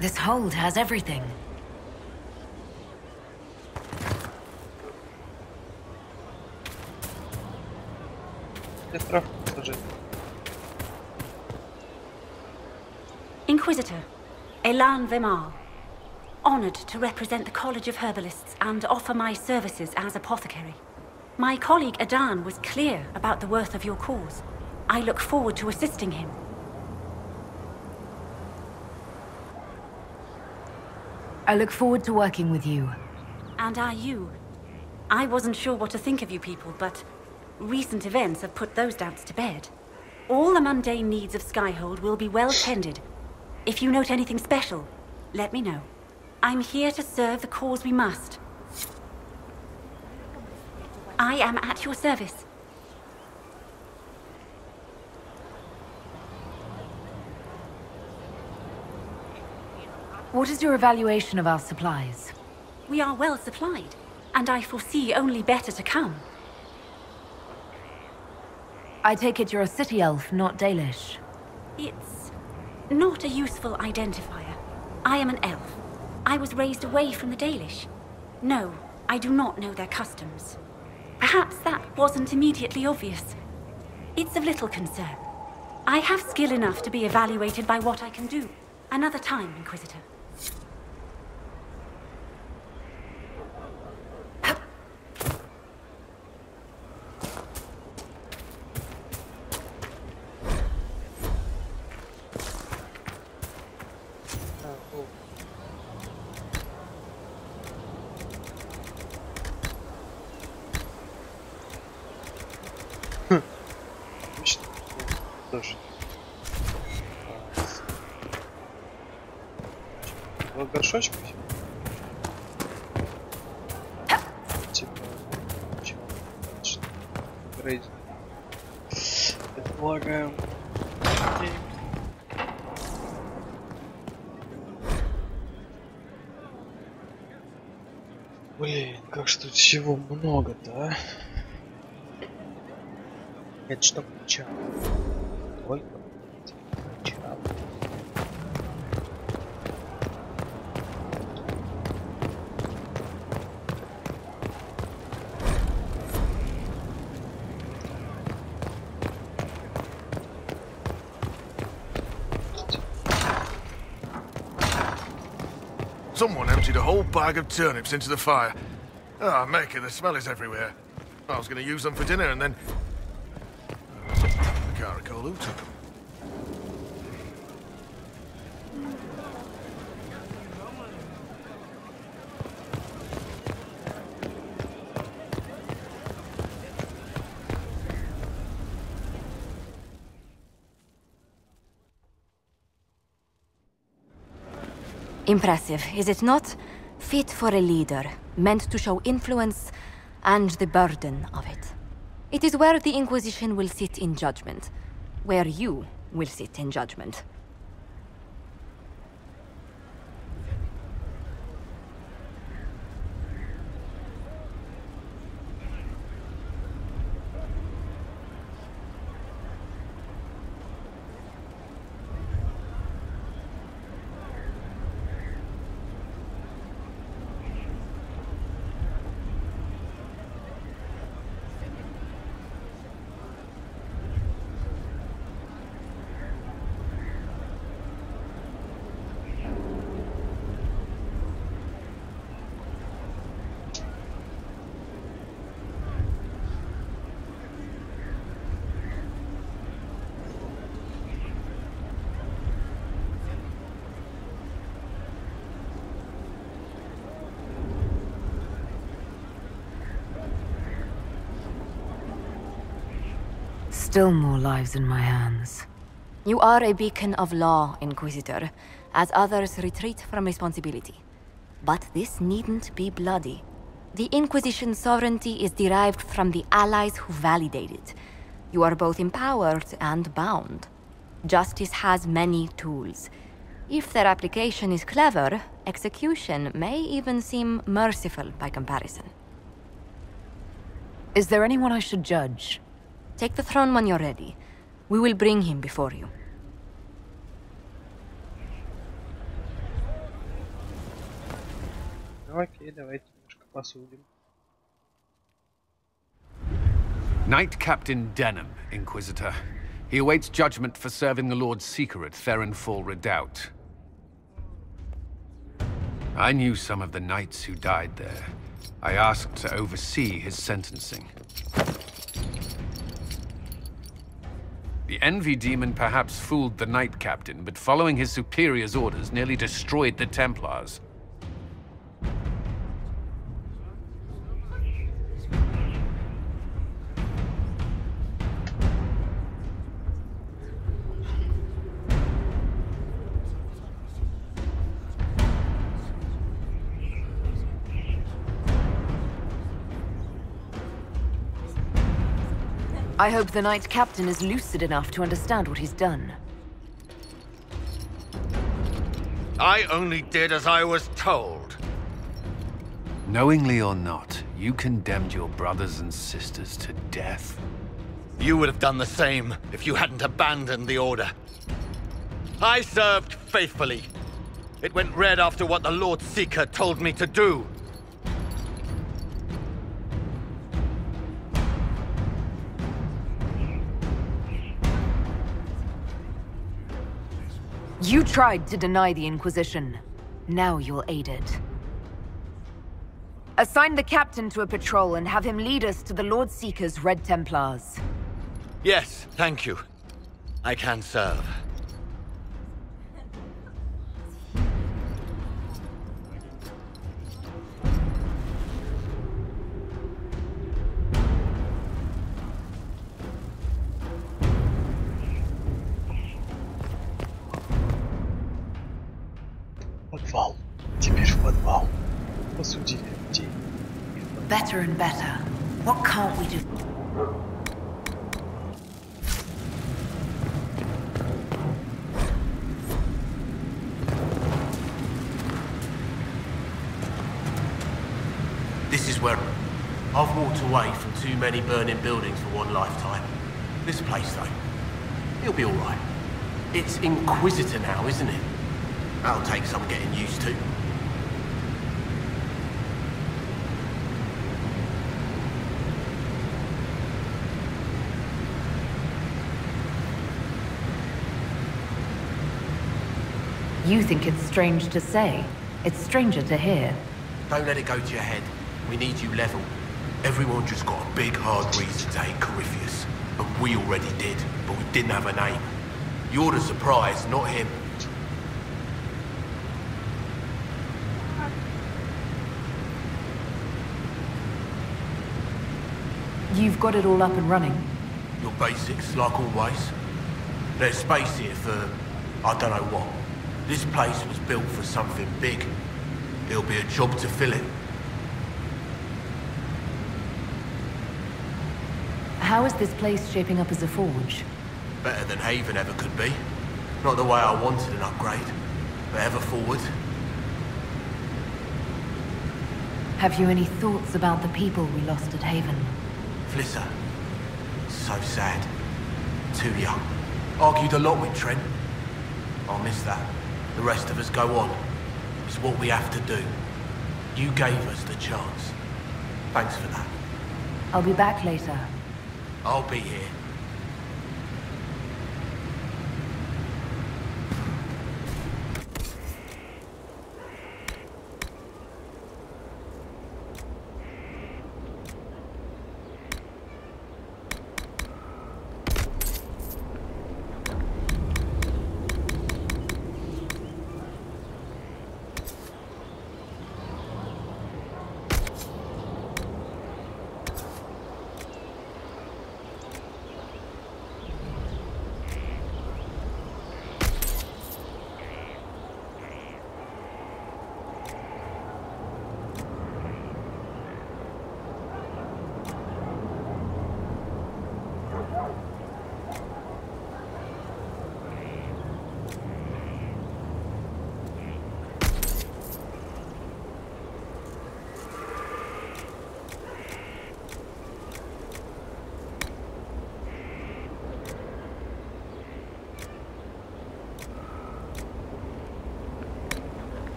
This hold has everything. Inquisitor, Elan Vemar. Honored to represent the College of Herbalists and offer my services as apothecary. My colleague Adan was clear about the worth of your cause. I look forward to assisting him. I look forward to working with you. And are you? I wasn't sure what to think of you people, but recent events have put those doubts to bed. All the mundane needs of Skyhold will be well tended. If you note anything special, let me know. I'm here to serve the cause we must. I am at your service. What is your evaluation of our supplies? We are well supplied, and I foresee only better to come. I take it you're a city elf, not Dalish. It's not a useful identifier. I am an elf. I was raised away from the Dalish. No, I do not know their customs. Perhaps that wasn't immediately obvious. It's of little concern. I have skill enough to be evaluated by what I can do. Another time, Inquisitor. этого горшочка. Типа, рейд. Предполагаю. Окей. Блин, как ж тут всего много-то, а? Это что начало? Только начало. Someone emptied a whole bag of turnips into the fire. Ah, Maker, the smell is everywhere. I was going to use them for dinner and then... I can't recall who took them. Impressive, is it not? Fit for a leader, meant to show influence and the burden of it. It is where the Inquisition will sit in judgment, where you will sit in judgment. Still more lives in my hands. You are a beacon of law, Inquisitor, as others retreat from responsibility. But this needn't be bloody. The Inquisition's sovereignty is derived from the allies who validate it. You are both empowered and bound. Justice has many tools. If their application is clever, execution may even seem merciful by comparison. Is there anyone I should judge? Take the throne when you're ready. We will bring him before you. Окей, давайте немножко посудим. Knight Captain Denham, Inquisitor. He awaits judgment for serving the Lord Seeker at Therenfall Redoubt. I knew some of the knights who died there. I asked to oversee his sentencing. The Envy Demon perhaps fooled the Knight Captain, but following his superior's orders nearly destroyed the Templars. I hope the Knight Captain is lucid enough to understand what he's done. I only did as I was told. Knowingly or not, you condemned your brothers and sisters to death. You would have done the same if you hadn't abandoned the Order. I served faithfully. It went red after what the Lord Seeker told me to do. You tried to deny the Inquisition. Now you'll aid it. Assign the Captain to a patrol and have him lead us to the Lord Seeker's Red Templars. Yes, thank you. I can serve. Посудили людей. Better and better. What can't we do? This is where I've walked away from too many burning buildings for one lifetime. This place, though, it'll be all right. It's Inquisitor now, isn't it? That'll take some getting used to. You think it's strange to say. It's stranger to hear. Don't let it go to your head. We need you level. Everyone just got a big hard reason to hate Corypheus. And we already did, but we didn't have a name. You're the surprise, not him. You've got it all up and running. Your basics, like always. There's space here for, I don't know what. This place was built for something big. It'll be a job to fill it. How is this place shaping up as a forge? Better than Haven ever could be. Not the way I wanted an upgrade, but ever forward. Have you any thoughts about the people we lost at Haven? Flisser. So sad. Too young. Argued a lot with Trent. I'll miss that. The rest of us go on. It's what we have to do. You gave us the chance. Thanks for that. I'll be back later. I'll be here.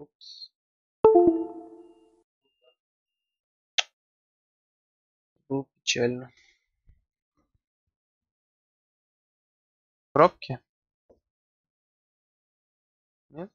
Упс. Было печально. Пробки? Нет?